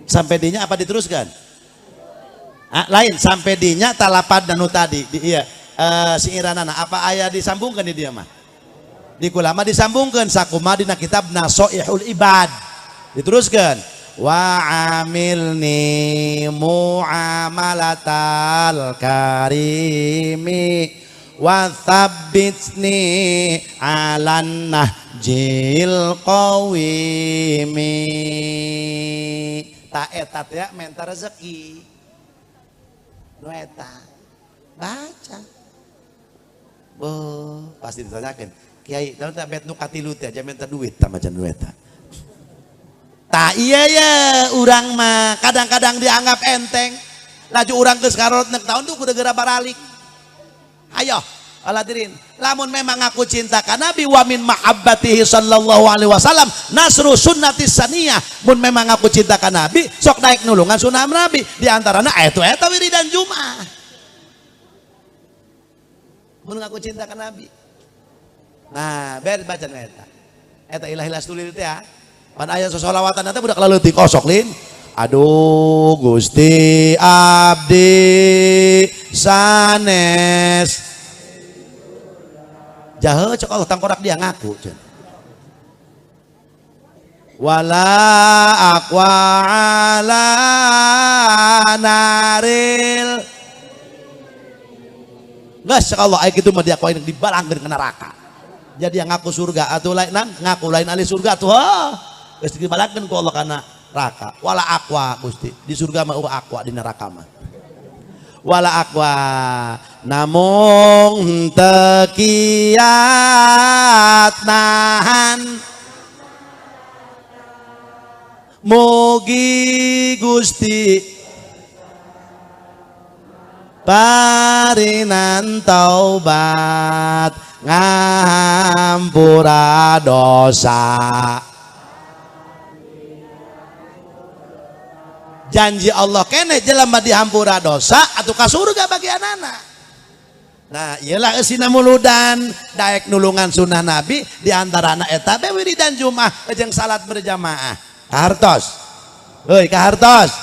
sampai dinya apa diteruskan? Lain sampai dinya talapad danu tadi iya singiranana apa aya disambungkan di dia mah di kulama disambungkan sakuma dina kitab Nasoihul Ibad diteruskan wa amilni muamalatal karimi wa thabbitni alan nahjil qawimi ta eta teh menta rezeki nu eta baca pasti ditanyakan kiai dalam tak bet nu katilu teh aja minta duit tah macan duit tah tak iya ya urang mah kadang-kadang dianggap enteng laju urang geus karot nek taun tuh kudu geura baralik ayo aladirin lamun memang aku cinta ka Nabi wa min mahabbatihi sallallahu alaihi wasallam nasru sunnatis saniyah mun memang aku cinta ka Nabi sok naik nulungan sunnah Nabi di antarana eta wiridan Jumat mun aku cinta ka Nabi nah ber baca eta ilah-ilah tulil teh ya pan aya solawatan nanti budak leutik kosok lin aduh Gusti abdi sanes jahe cok Allah tangkorak dia ngaku cen wala aqwa ala naril geus cek Allah aya kitu mah dia kuain dibalangkeun ke neraka jadi yang ngaku surga atuh lain ngaku lain ahli surga tuh geus dibalangkeun ku Allah kana neraka wala aqwa Gusti di surga mah aqwa di neraka mah wala aqwa namung tekiat nahan mugi Gusti parinan taubat ngahampura dosa janji Allah kene jelema dihampura dosa atuh ka surga bagian anak nah iyalah eusina muludan daek nulungan sunnah Nabi diantarana eta be wiridan Jumat jeung salat berjamaah kahartos euy kahartos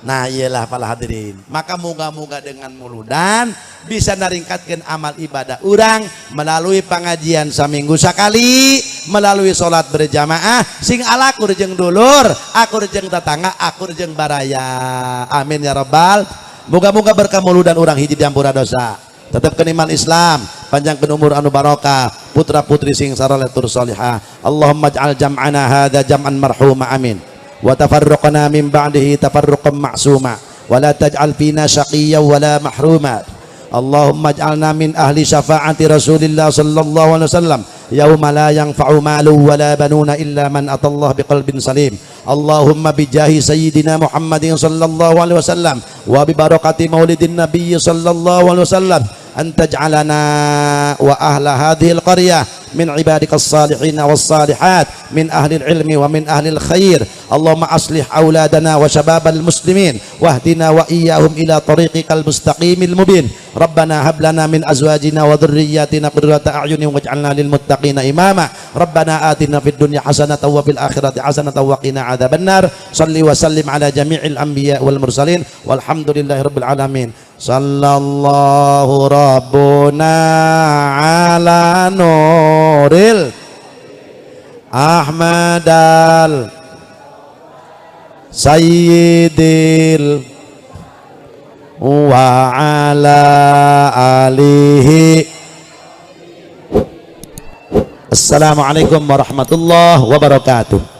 nah iyalah para hadirin maka moga-moga dengan muludan bisa naringkatkeun amal ibadah urang melalui pengajian saminggu sakali melalui sholat berjamaah sing alakur jeung dulur akur jeung tetangga akur jeung baraya amin ya rabbal moga-moga berkah muludan urang hiji diampura dosa tetap iman Islam panjangkeun umur anu barokah putra putri sing saleh tur salihah Allahumma ij'al jam'ana hadza jam'an marhuma amin wa tafarruqna min ba'dihi tafarruqan ma'suma wa la taj'al fina shaqiyyan wa la mahruma Allahumma ij'alna min ahli syafa'ati Rasulillah sallallahu alaihi wasallam yauma la yanfa'u malu wa la banuna illa man atallaha biqalbin salim Allahumma bijahi sayyidina Muhammadin sallallahu alaihi wasallam wa bi barakati maulidin nabiy sallallahu alaihi wasallam an taj'alana wa ahla hadhil qaryah min ibadikas salihin was salihat min ahli ilmi wa min ahli khair Allahumma aslih auladana wa syababal muslimin wahdina wa iyyahum ila tariqikal mustaqimil mubin Rabbana hab lana min azwajina wa dhurriyyatina qurrata a'yunin waj'alna lil muttaqina imama Rabbana atina fid dunya hasanatan wa fil akhirati hasanatan wa qina adzabannar salli wa sallim ala jami'il anbiya wal mursalin walhamdulillahi rabbil alamin sallallahu rabbuna ala nuril ahmadal sayyidil wa ala alihi assalamualaikum warahmatullahi wabarakatuh.